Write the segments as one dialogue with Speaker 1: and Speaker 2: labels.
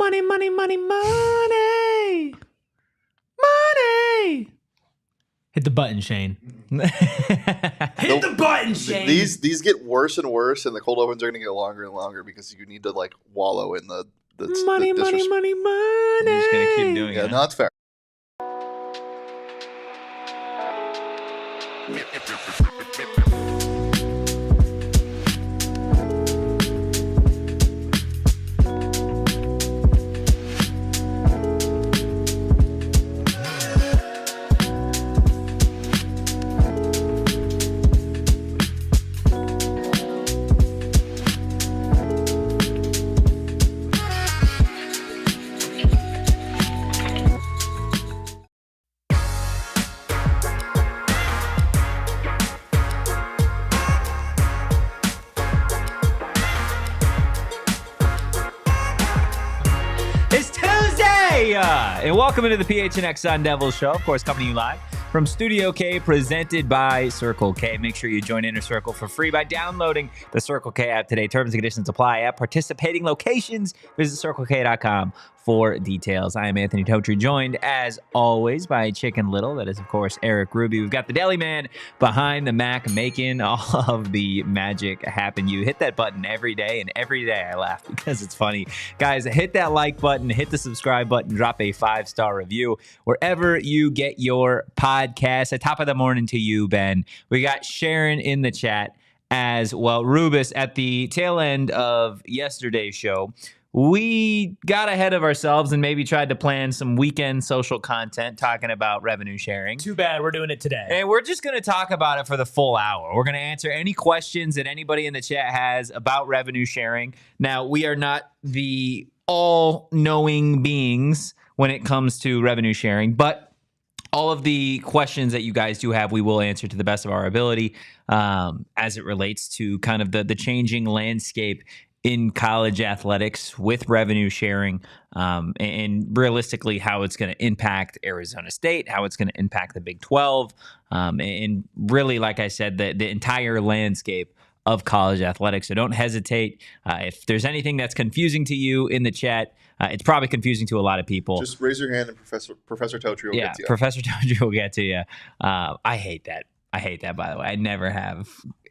Speaker 1: Money, money, money, money. Money. Hit the button, Shane. Hit the button, Shane.
Speaker 2: These get worse and worse, and the cold opens are going to get longer and longer because you need to like wallow in the
Speaker 1: money, money, money, money.
Speaker 3: I'm just gonna keep doing
Speaker 2: Yeah,
Speaker 3: it.
Speaker 2: no, it's fair.
Speaker 3: And welcome into the PHNX Sun Devils show, of course, coming to you live from Studio K, presented by Circle K. Make sure you join Inner Circle for free by downloading the Circle K app today. Terms and conditions apply at participating locations. Visit CircleK.com for details. I am Anthony Totri, joined as always by Chicken Little. That is, of course, Erik Ruby. We've got the Deli Man behind the Mac making all of the magic happen. You hit that button every day, and every day I laugh because it's funny. Guys, hit that like button, hit the subscribe button, drop a 5-star review wherever you get your podcast. At top of the morning to you, Ben. We got Sharon in the chat as well. Rubus, at the tail end of yesterday's show, we got ahead of ourselves and maybe tried to plan some weekend social content talking about revenue sharing.
Speaker 1: Too bad we're doing it today.
Speaker 3: And we're just going to talk about it for the full hour. We're going to answer any questions that anybody in the chat has about revenue sharing. Now, we are not the all-knowing beings when it comes to revenue sharing, but all of the questions that you guys do have, we will answer to the best of our ability as it relates to kind of the changing landscape in college athletics with revenue sharing, and realistically how it's going to impact Arizona State, how it's going to impact the Big 12, and really, like I said, the entire landscape of college athletics. So don't hesitate. If there's anything that's confusing to you in the chat, it's probably confusing to a lot of people.
Speaker 2: Just raise your hand and Professor Totri will get to you.
Speaker 3: Professor Totri will get to you. I hate that. I hate that, by the way. I never have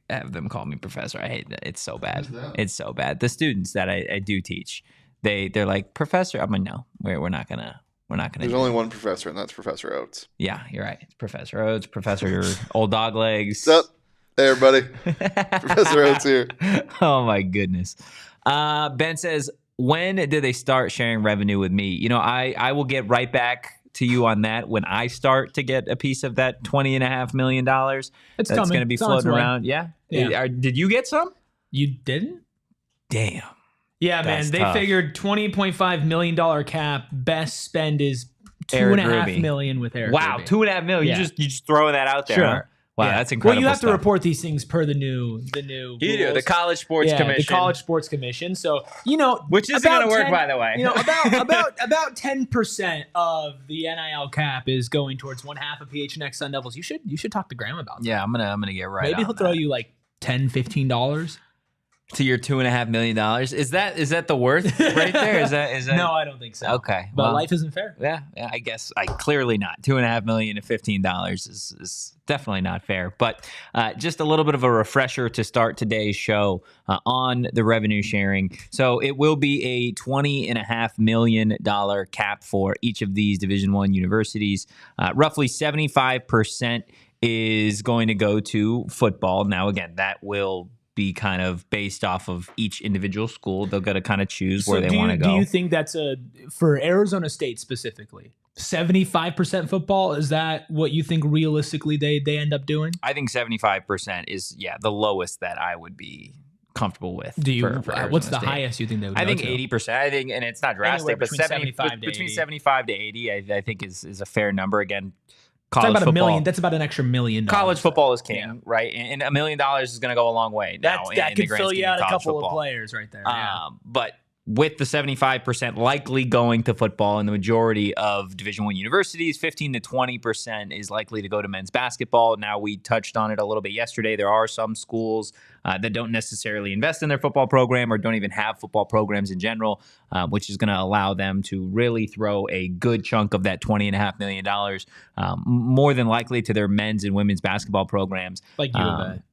Speaker 3: them call me professor. I hate that. It's so bad. It's so bad. The students that I do teach, they're like, professor. I'm like, no, we're not gonna.
Speaker 2: There's only one professor, and that's Professor Oates.
Speaker 3: Yeah, you're right. It's Professor Oates, Professor Old Dog Legs.
Speaker 2: What's up? Hey, everybody. Professor Oates here.
Speaker 3: Oh my goodness. Ben says, when did they start sharing revenue with me? You know, I will get right back to you on that when I start to get a piece of that $20.5 million. That's going to be floating around. Yeah. Did you get some?
Speaker 1: You didn't?
Speaker 3: Damn.
Speaker 1: Yeah, man. They figured $20.5 million cap. Best spend is $2.5 million with Erik.
Speaker 3: Wow,
Speaker 1: Ruby.
Speaker 3: $2.5 million.
Speaker 1: Yeah.
Speaker 3: You just throwing that out there.
Speaker 1: Sure.
Speaker 3: Huh? Wow, that's incredible.
Speaker 1: Well, you have
Speaker 3: stuff.
Speaker 1: to report these things per the new.
Speaker 3: You do, the College Sports Commission.
Speaker 1: The College Sports Commission. So
Speaker 3: which isn't going to work, by the way.
Speaker 1: You know, about 10% of the NIL cap is going towards one half of PHNX Sun Devils. You should talk to Graham about that.
Speaker 3: Yeah, I'm gonna get right.
Speaker 1: Maybe he'll throw you like $10-15
Speaker 3: to your $2.5 million. Is that the worth right there? Is that?
Speaker 1: No, I don't think so.
Speaker 3: Okay,
Speaker 1: but life isn't fair.
Speaker 3: Yeah, I guess clearly not. $2.5 million to $15 is definitely not fair. But just a little bit of a refresher to start today's show on the revenue sharing. So it will be a $20.5 million cap for each of these Division I universities. Roughly 75% is going to go to football. Now, again, that will be kind of based off of each individual school. They'll got to kind of choose where they want to go.
Speaker 1: Do you think that's for Arizona State specifically, 75% football? Is that what you think realistically they end up doing?
Speaker 3: I think 75% is the lowest that I would be comfortable with.
Speaker 1: Do you?
Speaker 3: For
Speaker 1: what's the
Speaker 3: State.
Speaker 1: highest you think they would?
Speaker 3: I think 80%. I think, and it's not drastic, but between 75 to 80, I think is a fair number. Again, college
Speaker 1: about
Speaker 3: football.
Speaker 1: $1 million. That's about an extra $1 million.
Speaker 3: College football is king, right? And $1 million is going to go a long way.
Speaker 1: That could fill you out a couple of players right there.
Speaker 3: But with the 75% likely going to football and the majority of Division I universities, 15 to 20% is likely to go to men's basketball. Now, we touched on it a little bit yesterday. There are some schools that don't necessarily invest in their football program or don't even have football programs in general, which is going to allow them to really throw a good chunk of that $20.5 million, more than likely to their men's and women's basketball programs.
Speaker 1: Like U of A.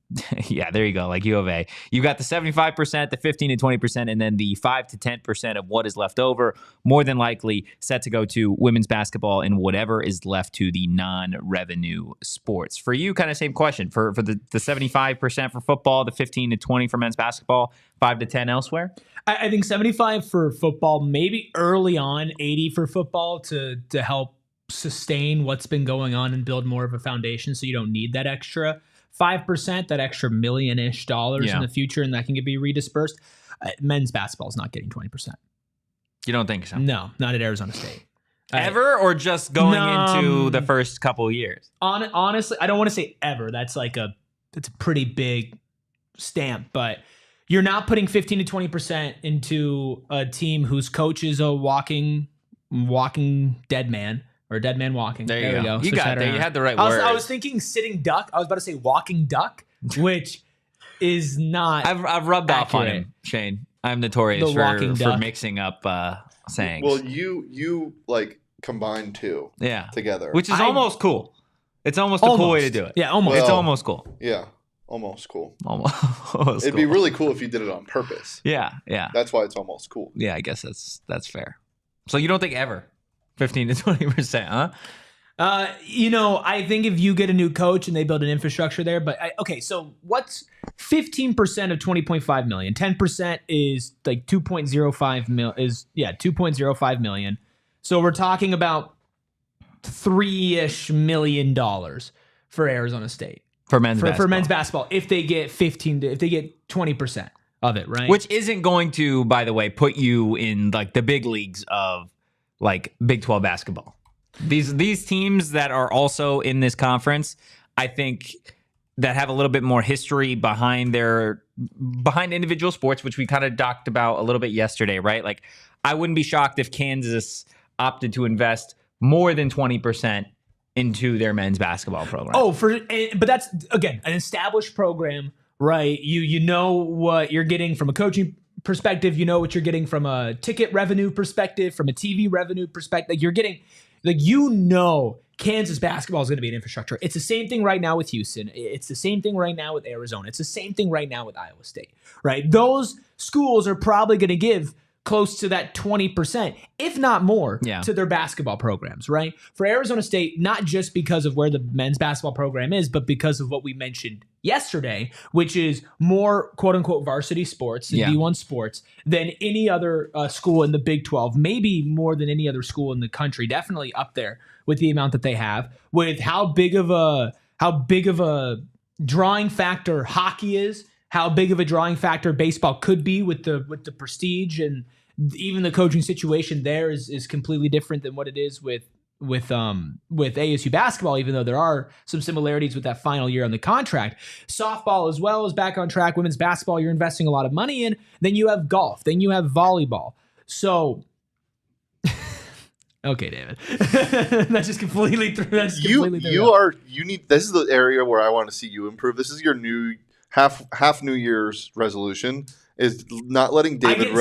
Speaker 3: Yeah, there you go. Like U of A. You got the 75%, the 15 to 20%, and then the 5 to 10% of what is left over, more than likely set to go to women's basketball and whatever is left to the non-revenue sports. For you, kind of same question. For the 75% for football, the 15 to 20 for men's basketball, 5 to 10 elsewhere?
Speaker 1: I think 75 for football, maybe early on, 80 for football to help sustain what's been going on and build more of a foundation so you don't need that extra 5%, that extra $1,000,000-ish in the future, and that can be redispersed. Men's basketball is not getting 20%.
Speaker 3: You don't think so?
Speaker 1: No, not at Arizona State.
Speaker 3: Ever, or just going into the first couple of years?
Speaker 1: Honestly, I don't want to say ever. That's it's a pretty big stamp, but you're not putting 15 to 20% into a team whose coach is a walking dead man. Or a dead man walking.
Speaker 3: There you go. You got there. You had the right
Speaker 1: word.
Speaker 3: word.
Speaker 1: I was thinking sitting duck. I was about to say walking duck, which is not.
Speaker 3: I've rubbed off on him, Shane. I'm notorious for mixing up sayings.
Speaker 2: Well, you like combine two together.
Speaker 3: Which is almost cool. It's almost a cool way to do it.
Speaker 1: Yeah, almost.
Speaker 3: It's almost cool.
Speaker 2: Yeah, almost cool.
Speaker 3: Almost
Speaker 2: It'd be really cool if you did it on purpose.
Speaker 3: Yeah.
Speaker 2: That's why it's almost cool.
Speaker 3: Yeah, I guess that's fair. So you don't think ever 15 to 20%, huh?
Speaker 1: I think if you get a new coach and they build an infrastructure there, but so what's 15% of 20.5 million? 10% is like 2.05 2.05 million. So we're talking about $3-ish million for Arizona State
Speaker 3: for men's basketball.
Speaker 1: For men's basketball if they get 20% of it, right?
Speaker 3: Which isn't going to, by the way, put you in like the big leagues of like Big 12 basketball. These teams that are also in this conference, I think, that have a little bit more history behind individual sports, which we kind of talked about a little bit yesterday, right? Like, I wouldn't be shocked if Kansas opted to invest more than 20% into their men's basketball program.
Speaker 1: But that's, again, an established program, right? You know what you're getting from a coaching perspective, you know what you're getting from a ticket revenue perspective, from a TV revenue perspective. Like, you're getting, Kansas basketball is going to be an infrastructure. It's the same thing right now with Houston. It's the same thing right now with Arizona. It's the same thing right now with Iowa State, right? Those schools are probably going to give close to that 20%, if not more, to their basketball programs, right? For Arizona State, not just because of where the men's basketball program is, but because of what we mentioned yesterday, which is more quote-unquote varsity sports and D1 sports than any other school in the Big 12, maybe more than any other school in the country, definitely up there with the amount that they have, with how big of a drawing factor hockey is, how big of a drawing factor baseball could be with the prestige, and even the coaching situation there is completely different than what it is with ASU basketball, even though there are some similarities with that final year on the contract. Softball as well is back on track. Women's basketball, you're investing a lot of money in. Then you have golf. Then you have volleyball. So, okay, David, that's just completely through. This is
Speaker 2: the area where I want to see you improve. This is your new half New Year's resolution. Is not letting David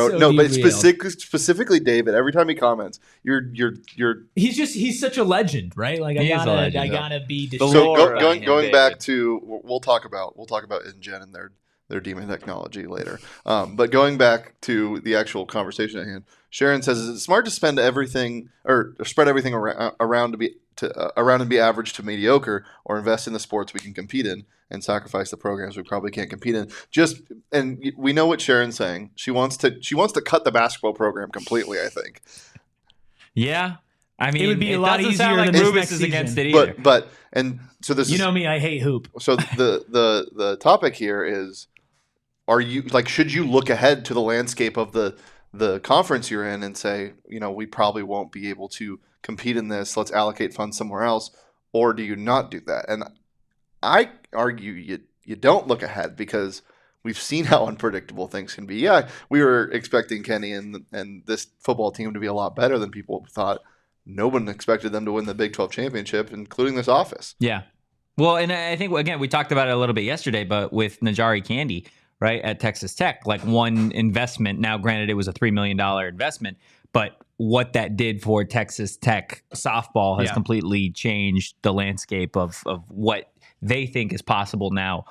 Speaker 2: specifically David. Every time he comments,
Speaker 1: he's such a legend, right? Like I gotta be.
Speaker 2: So going back to we'll talk about InGen and their demon technology later. But going back to the actual conversation at hand, Sharon says, is it smart to spend everything or spread everything around and be average to mediocre, or invest in the sports we can compete in and sacrifice the programs we probably can't compete in? And we know what Sharon's saying. She wants to cut the basketball program completely, I think.
Speaker 3: Yeah. I mean,
Speaker 1: it would be a lot easier
Speaker 3: than
Speaker 1: than
Speaker 3: Rubis is against it either.
Speaker 2: But so this
Speaker 1: you know me, I hate hoop.
Speaker 2: So the topic here is, should you look ahead to the landscape of the conference you're in and say, we probably won't be able to compete in this, let's allocate funds somewhere else, or do you not do that? And I argue you don't look ahead, because we've seen how unpredictable things can be. Yeah, we were expecting Kenny and this football team to be a lot better than people thought. No one expected them to win the Big 12 championship, including this office.
Speaker 3: Yeah. Well, and I think, again, we talked about it a little bit yesterday, but with Najari Candy, right, at Texas Tech, like one investment, now granted it was a $3 million investment, but what that did for Texas Tech softball has completely changed the landscape of what they think is possible now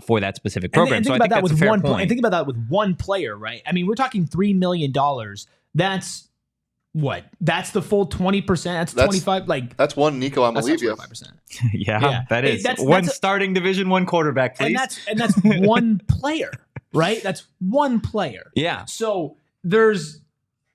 Speaker 3: for that specific program.
Speaker 1: And
Speaker 3: so
Speaker 1: think
Speaker 3: I
Speaker 1: about
Speaker 3: think
Speaker 1: that
Speaker 3: that's
Speaker 1: with
Speaker 3: a fair
Speaker 1: one
Speaker 3: point.
Speaker 1: And think about that with one player, right? I mean, we're talking $3 million. That's what? That's the full 20%. That's 25. Like
Speaker 2: that's one Nico Amalivia.
Speaker 3: Yeah, that is one starting Division I quarterback, please.
Speaker 1: And that's one player, right? That's one player.
Speaker 3: Yeah.
Speaker 1: So there's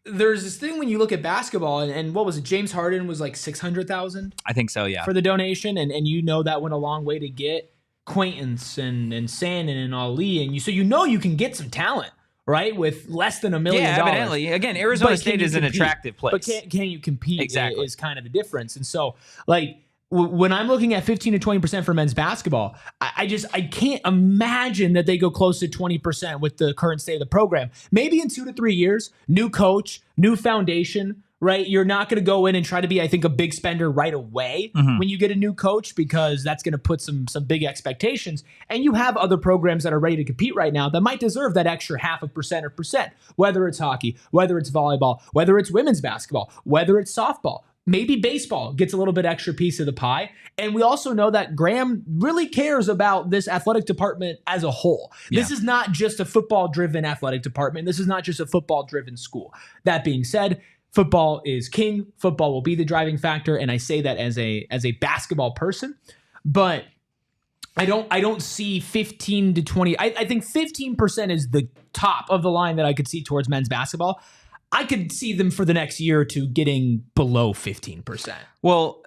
Speaker 1: this thing when you look at basketball, and what was it? James Harden was like $600,000.
Speaker 3: I think so. Yeah.
Speaker 1: For the donation, and that went a long way to get Quaintance and Sandin and Ali, and you can get some talent. Right, with less than $1 million.
Speaker 3: Yeah, evidently. Again, Arizona State is an attractive place.
Speaker 1: But can you compete?
Speaker 3: Exactly.
Speaker 1: Is kind of the difference. And so, like, when I'm looking at 15 to 20% for men's basketball, I can't imagine that they go close to 20% with the current state of the program. Maybe in 2 to 3 years, new coach, new foundation. Right, you're not going to go in and try to be, I think, a big spender right away when you get a new coach, because that's going to put some big expectations. And you have other programs that are ready to compete right now that might deserve that extra 0.5% or percent, whether it's hockey, whether it's volleyball, whether it's women's basketball, whether it's softball. Maybe baseball gets a little bit extra piece of the pie. And we also know that Graham really cares about this athletic department as a whole. Yeah. This is not just a football-driven athletic department. This is not just a football-driven school. That being said, football is king. Football will be the driving factor, and I say that as a basketball person. But I don't see 15 to 20. I think 15% is the top of the line that I could see towards men's basketball. I could see them for the next year or two getting below 15%.
Speaker 3: Well,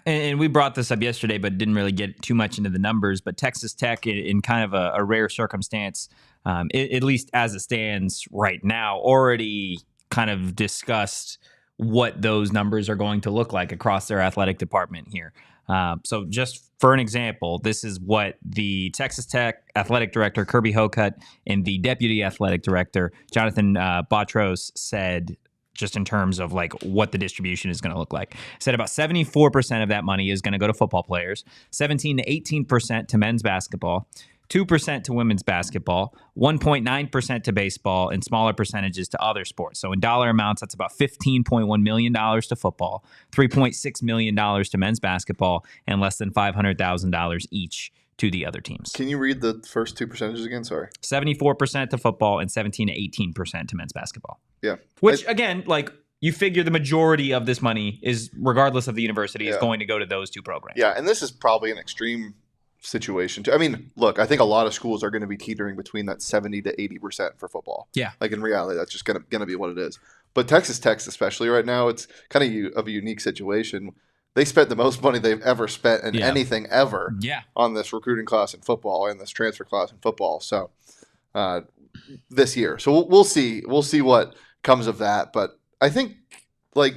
Speaker 3: and we brought this up yesterday, but didn't really get too much into the numbers. But Texas Tech, in kind of a rare circumstance, at least as it stands right now, already kind of discussed what those numbers are going to look like across their athletic department here. So just for an example, this is what the Texas Tech athletic director, Kirby Hokut, and the deputy athletic director, Jonathan Botros, said just in terms of like what the distribution is going to look like. Said about 74% of that money is going to go to football players, 17 to 18% to men's basketball, 2% to women's basketball, 1.9% to baseball, and smaller percentages to other sports. So in dollar amounts, that's about $15.1 million to football, $3.6 million to men's basketball, and less than $500,000 each to the other teams.
Speaker 2: Can you read the first two percentages again? Sorry.
Speaker 3: 74% to football and 17 to 18% to men's basketball.
Speaker 2: Yeah.
Speaker 3: Which, again, like, you figure the majority of this money is, regardless of the university, is going to go to those two programs.
Speaker 2: Yeah, and this is probably an extreme situation too. I mean, look, I think a lot of schools are going to be teetering between that 70 to 80% for football.
Speaker 3: Yeah.
Speaker 2: Like in reality, that's just going to be what it is. But Texas Tech, especially right now, it's kind of a unique situation. They spent the most money they've ever spent in anything ever on this recruiting class in football and this transfer class in football. So this year, so we'll see what comes of that. But I think like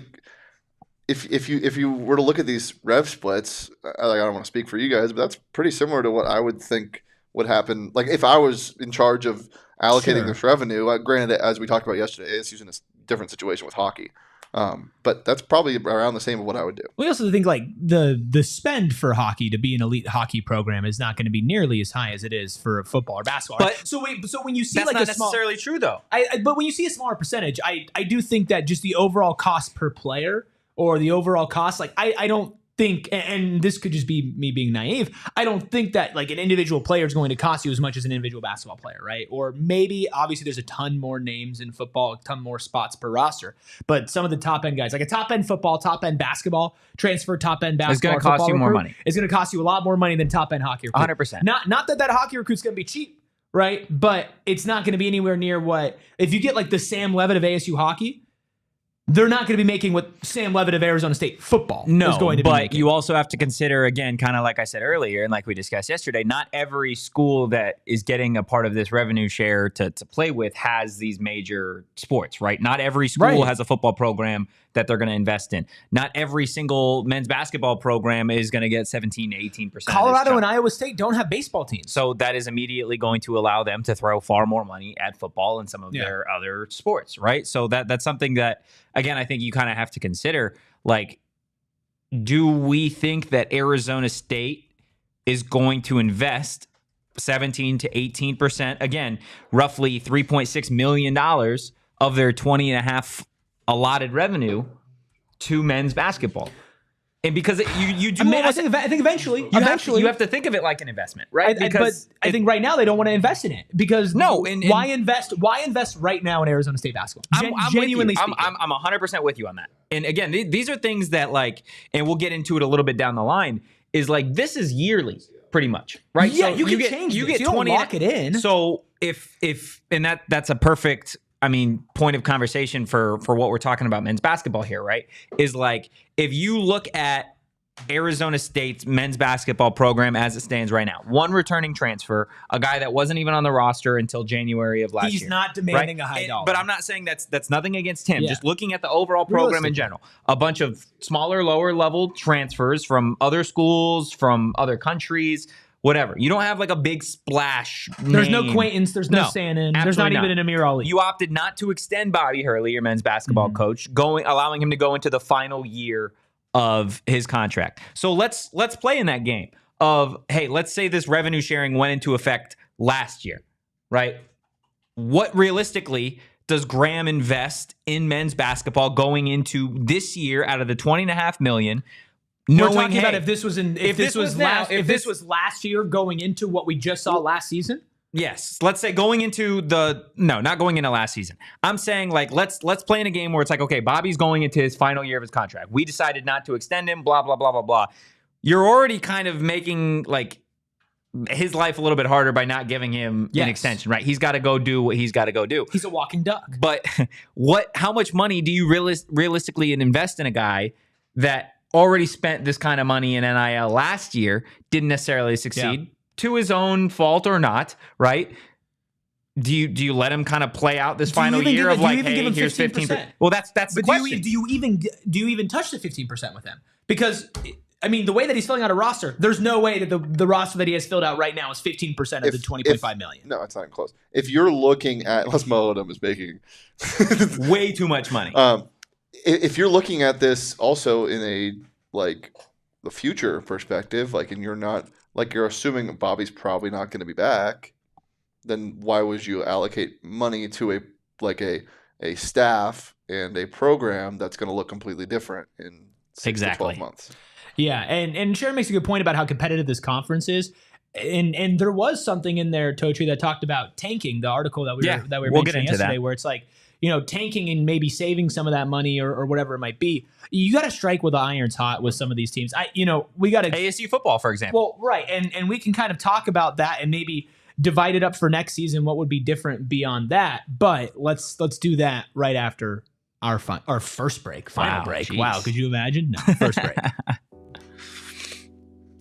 Speaker 2: if you were to look at these rev splits, I don't want to speak for you guys, but that's pretty similar to what I would think would happen. Like if I was in charge of allocating this revenue, granted, as we talked about yesterday, ASU's in a different situation with hockey. But that's probably around the same of what I would do.
Speaker 1: We also think like the spend for hockey to be an elite hockey program is not going to be nearly as high as it is for football or basketball.
Speaker 3: But
Speaker 1: so when you see
Speaker 3: that's
Speaker 1: like
Speaker 3: not
Speaker 1: a small,
Speaker 3: necessarily true though.
Speaker 1: But when you see a smaller percentage, I do think that just the overall cost per player or the overall cost, like I don't think, and this could just be me being naive, I don't think that like an individual player is going to cost you as much as an individual basketball player, right? Or maybe obviously there's a ton more names in football, a ton more spots per roster, but some of the top end guys, like a top end football, top end basketball transfer, top end basketball,
Speaker 3: it's going to cost you more money.
Speaker 1: It's going to cost you a lot more money than top end hockey recruit.
Speaker 3: 100%.
Speaker 1: Not that hockey recruit's going to be cheap, right? But it's not going to be anywhere near what if you get like the Sam Levitt of ASU hockey. they're not going to be making what Sam Levitt of Arizona State football is going to be
Speaker 3: but
Speaker 1: making.
Speaker 3: you also have to consider, again, kind of like I said earlier, and like we discussed yesterday, not every school that is getting a part of this revenue share to play with has these major sports, right? Not every school has a football program that they're going to invest in. Not every single men's basketball program is going to get 17 to 18%.
Speaker 1: Colorado and Iowa State don't have baseball teams.
Speaker 3: So that is immediately going to allow them to throw far more money at football and some of their other sports, right? So that's something that, again, I think you kind of have to consider. Like, do we think that Arizona State is going to invest 17 to 18%, again, roughly $3.6 million of their 20.5 allotted revenue to men's basketball? And because you do,
Speaker 1: I think eventually
Speaker 3: you have to think of it like an investment, right?
Speaker 1: But I think right now they don't want to invest in it because why invest? Why invest right now in Arizona State basketball?
Speaker 3: I'm
Speaker 1: Genuinely
Speaker 3: with you. I'm 100% with you on that. And again, these are things that, like, and we'll get into it a little bit down the line. Is like, this is yearly, pretty much, right?
Speaker 1: Yeah,
Speaker 3: so
Speaker 1: you can change. You get 20. Lock it in.
Speaker 3: So if and that's a perfect, point of conversation for what we're talking about men's basketball here, right? Is like, if you look at Arizona State's men's basketball program as it stands right now, one returning transfer, a guy that wasn't even on the roster until January of last year.
Speaker 1: He's not demanding a high dollar.
Speaker 3: But I'm not saying that's nothing against him. Yeah. Just looking at the overall program in general, a bunch of smaller, lower level transfers from other schools, from other countries, whatever. You don't have like a big splash name.
Speaker 1: There's no Quaintance. There's no Sanin. There's not even an Amir Ali.
Speaker 3: You opted not to extend Bobby Hurley, your men's basketball coach, allowing him to go into the final year of his contract. So let's play in that game of, hey, let's say this revenue sharing went into effect last year, right? What realistically does Graham invest in men's basketball going into this year out of the $20.5 million?
Speaker 1: We're talking about if this was last year going into what we just saw last season.
Speaker 3: Yes. Let's say going into not going into last season. I'm saying, like, let's play in a game where it's like, okay, Bobby's going into his final year of his contract. We decided not to extend him, blah, blah, blah, blah, blah. You're already kind of making, like, his life a little bit harder by not giving him an extension, right? He's got to go do what he's got to go do.
Speaker 1: He's a walking duck.
Speaker 3: But how much money do you realistically invest in a guy that already spent this kind of money in NIL last year, didn't necessarily succeed, to his own fault or not, right? Do you let him kind of play out this final year of like, hey, here's 15%? Well, that's the question.
Speaker 1: Do you even touch the 15% with him? Because the way that he's filling out a roster, there's no way that the roster that he has filled out right now is 15% of the $20.5 million.
Speaker 2: No, it's not even close. If you're looking at, unless Molodum is making
Speaker 3: way too much money.
Speaker 2: If you're looking at this also in a the future perspective, and you're assuming Bobby's probably not going to be back, then why would you allocate money to a staff and a program that's going to look completely different in 6 to 12 months?
Speaker 1: Yeah, and Sharon makes a good point about how competitive this conference is. And there was something in there, Totri, that talked about tanking, the article that we were mentioning yesterday, where it's like, tanking and maybe saving some of that money or whatever it might be. You got to strike with the irons hot with some of these teams. We got to
Speaker 3: ASU football, for example.
Speaker 1: Well, right, and we can kind of talk about that and maybe divide it up for next season. What would be different beyond that? But let's do that right after our first break, final break.
Speaker 3: Geez.
Speaker 1: Wow, could you imagine? No, first break.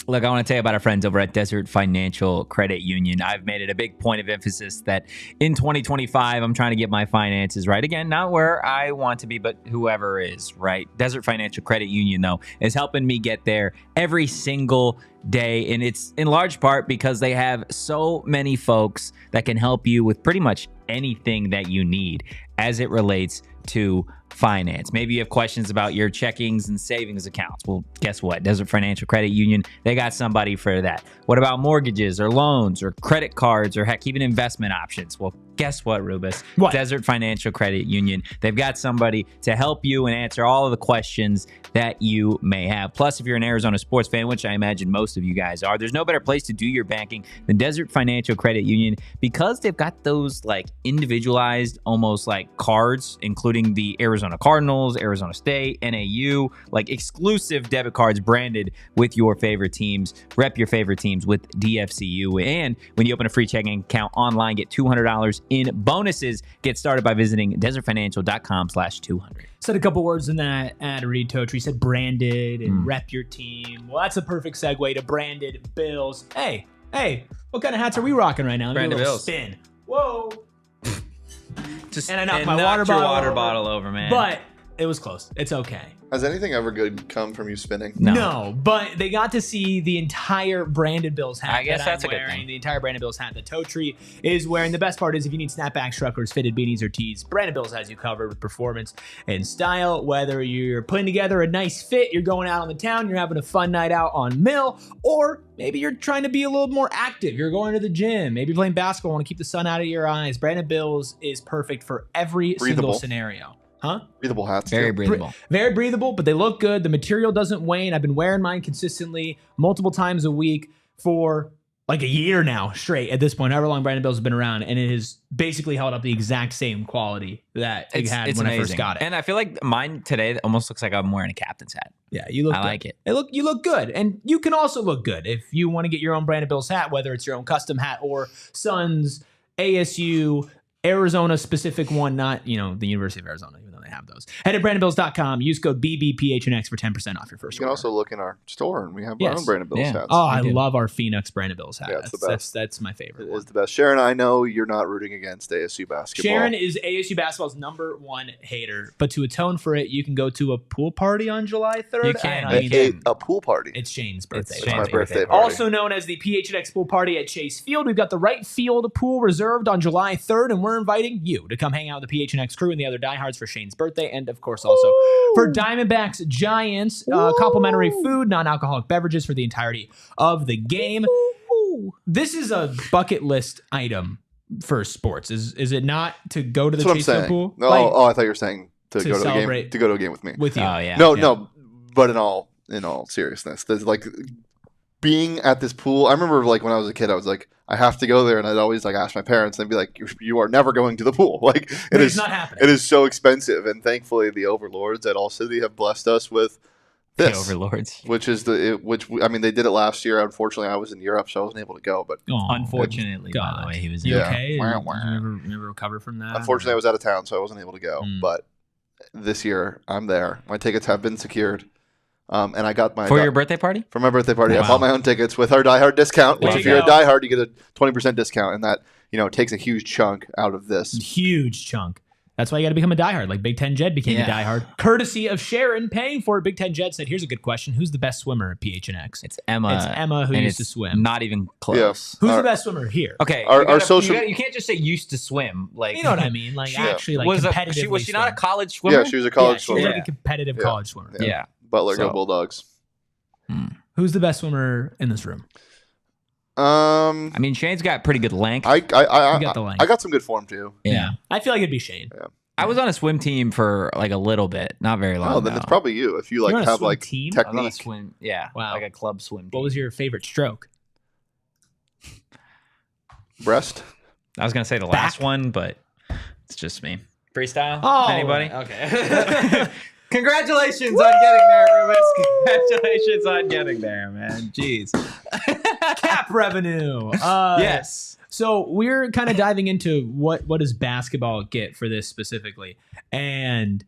Speaker 3: Look, I want to tell you about our friends over at Desert Financial Credit Union. I've made it a big point of emphasis that in 2025, I'm trying to get my finances right. Again, not where I want to be, but whoever is, right? Desert Financial Credit Union, though, is helping me get there every single day. And it's in large part because they have so many folks that can help you with pretty much anything that you need as it relates to finance. Maybe you have questions about your checkings and savings accounts. Well, guess what? Desert Financial Credit Union, they got somebody for that. What about mortgages or loans or credit cards or heck, even investment options? Well, guess what, Rubus?
Speaker 1: What?
Speaker 3: Desert Financial Credit Union. They've got somebody to help you and answer all of the questions that you may have. Plus, if you're an Arizona sports fan, which I imagine most of you guys are, there's no better place to do your banking than Desert Financial Credit Union because they've got those individualized, almost like cards, including the Arizona Arizona Cardinals, Arizona State, NAU, like exclusive debit cards branded with your favorite teams. Rep your favorite teams with DFCU. And when you open a free checking account online, get $200 in bonuses. Get started by visiting desertfinancial.com/200.
Speaker 1: Said a couple words in that ad read, Totri. Said branded and rep your team. Well, that's a perfect segue to branded bills. Hey, what kind of hats are we rocking right now?
Speaker 3: Branded bills.
Speaker 1: Spin. Whoa.
Speaker 3: And
Speaker 1: I knocked
Speaker 3: my
Speaker 1: water
Speaker 3: bottle over, man.
Speaker 1: But it was close. It's okay.
Speaker 2: Has anything ever good come from you spinning?
Speaker 1: No, but they got to see the entire Branded Bills hat.
Speaker 3: I guess that's
Speaker 1: I'm
Speaker 3: a good
Speaker 1: wearing,
Speaker 3: thing.
Speaker 1: The entire Branded Bills hat that Totri is wearing. The best part is if you need snapbacks, truckers, fitted beanies, or tees, Branded Bills has you covered with performance and style. Whether you're putting together a nice fit, you're going out on the town, you're having a fun night out on Mill, or maybe you're trying to be a little more active. You're going to the gym. Maybe you're playing basketball, want to keep the sun out of your eyes. Branded Bills is perfect for every single scenario. Huh?
Speaker 2: Breathable hats.
Speaker 3: Very breathable.
Speaker 1: Very breathable, but they look good. The material doesn't wane. I've been wearing mine consistently multiple times a week for like a year now straight at this point, however long Branded Bills have been around, and it has basically held up the exact same quality that it had when I first got it.
Speaker 3: And I feel like mine today almost looks like I'm wearing a captain's hat.
Speaker 1: Yeah, you look
Speaker 3: I
Speaker 1: good.
Speaker 3: like it.
Speaker 1: You look good, and you can also look good if you want to get your own Branded Bills hat, whether it's your own custom hat or Suns, ASU, Arizona specific one, not, the University of Arizona, even though they have those. Head to brandedbills.com. Use code BBPHNX for 10% off your first
Speaker 2: You can
Speaker 1: order.
Speaker 2: also look in our store, and we have our own Branded Bills hats.
Speaker 1: Oh, I love our Phoenix Branded Bills hat.
Speaker 2: Yeah, it's the best.
Speaker 1: That's my favorite.
Speaker 2: It is the best. Sharon, I know you're not rooting against ASU basketball.
Speaker 1: Sharon is ASU basketball's #1 hater, but to atone for it, you can go to a pool party on July 3rd.
Speaker 3: You can.
Speaker 2: A pool party.
Speaker 1: It's Shane's birthday.
Speaker 3: It's
Speaker 2: my
Speaker 3: Shane's
Speaker 2: birthday party.
Speaker 1: Also known as the PHNX Pool Party at Chase Field. We've got the right field pool reserved on July 3rd, and we're inviting you to come hang out with the PHNX crew and the other diehards for Shane's birthday, and of course also for Diamondbacks Giants, complimentary food, non-alcoholic beverages for the entirety of the game. This is a bucket list item for sports, is it not, to go to the Chase Field pool?
Speaker 2: No, I thought you were saying to go to the game.
Speaker 1: celebrate
Speaker 2: To go to a game with me.
Speaker 1: with you.
Speaker 3: Oh, yeah.
Speaker 2: No. But in all seriousness, there's like being at this pool. I remember like when I was a kid, I was like, I have to go there, and I'd always like ask my parents, and they'd be like, "You are never going to the pool." Like
Speaker 1: It's not happening.
Speaker 2: It is so expensive, and thankfully, the overlords at ALLCITY have blessed us with this.
Speaker 3: The overlords.
Speaker 2: Which is they did it last year. Unfortunately, I was in Europe, so I wasn't able to go. But
Speaker 1: Oh,
Speaker 3: Unfortunately, by
Speaker 1: God.
Speaker 3: the way, he was
Speaker 1: You
Speaker 3: in.
Speaker 2: Yeah.
Speaker 1: okay?
Speaker 2: Wah,
Speaker 1: Did
Speaker 2: wah.
Speaker 1: you ever recover from that?
Speaker 2: unfortunately, I was out of town, so I wasn't able to go. But this year, I'm there. My tickets have been secured, and I got my
Speaker 3: For your birthday party?
Speaker 2: for my birthday party. I
Speaker 3: Wow.
Speaker 2: bought my own tickets with our diehard discount. Which,
Speaker 1: There
Speaker 2: if
Speaker 1: you
Speaker 2: you're a
Speaker 1: go.
Speaker 2: diehard, you get a 20% discount, and that takes a huge chunk out of this.
Speaker 1: Huge chunk. That's why you got to become a diehard, like Big Ten Jed became a diehard. Courtesy of Sharon paying for it. Big Ten Jed said, here's a good question. Who's the best swimmer at PHNX?
Speaker 3: It's Emma.
Speaker 1: It's Emma who
Speaker 3: and
Speaker 1: used to
Speaker 3: it's
Speaker 1: swim.
Speaker 3: Not even close.
Speaker 1: Who's
Speaker 2: Our-
Speaker 1: the best swimmer here?
Speaker 3: Okay.
Speaker 2: Our social-
Speaker 3: You can't just say used to swim. Like
Speaker 1: You know what I mean? Like,
Speaker 3: She-
Speaker 1: actually, like,
Speaker 3: was
Speaker 1: competitively
Speaker 3: she not a
Speaker 1: swim.
Speaker 3: college swimmer?
Speaker 2: Yeah, she was a college
Speaker 1: She's
Speaker 2: swimmer.
Speaker 1: like a competitive college swimmer.
Speaker 3: Yeah.
Speaker 2: Butler,
Speaker 3: So-
Speaker 2: go Bulldogs.
Speaker 1: Who's the best swimmer in this room?
Speaker 2: I
Speaker 3: I mean, Shane's got pretty good length.
Speaker 2: I
Speaker 1: got the length.
Speaker 2: I got some good form too.
Speaker 3: yeah.
Speaker 1: I feel like it'd be Shane.
Speaker 3: I was on a swim team for like a little bit, not very long.
Speaker 2: Oh, then
Speaker 3: though.
Speaker 2: it's probably you if you like
Speaker 1: You're on a
Speaker 2: have
Speaker 1: swim
Speaker 2: like
Speaker 1: team?
Speaker 3: I was on a
Speaker 2: technique.
Speaker 3: swim. Yeah.
Speaker 1: Wow.
Speaker 3: Like a club swim team.
Speaker 1: What was your favorite stroke?
Speaker 2: Breast.
Speaker 3: I was gonna say the last one, but it's just me. Freestyle?
Speaker 1: Oh,
Speaker 3: Anybody?
Speaker 1: okay.
Speaker 3: Congratulations on getting there, Rubens. Congratulations on getting there, man. Jeez.
Speaker 1: Cap revenue.
Speaker 3: Yes.
Speaker 1: So we're kind of diving into what does basketball get for this specifically, and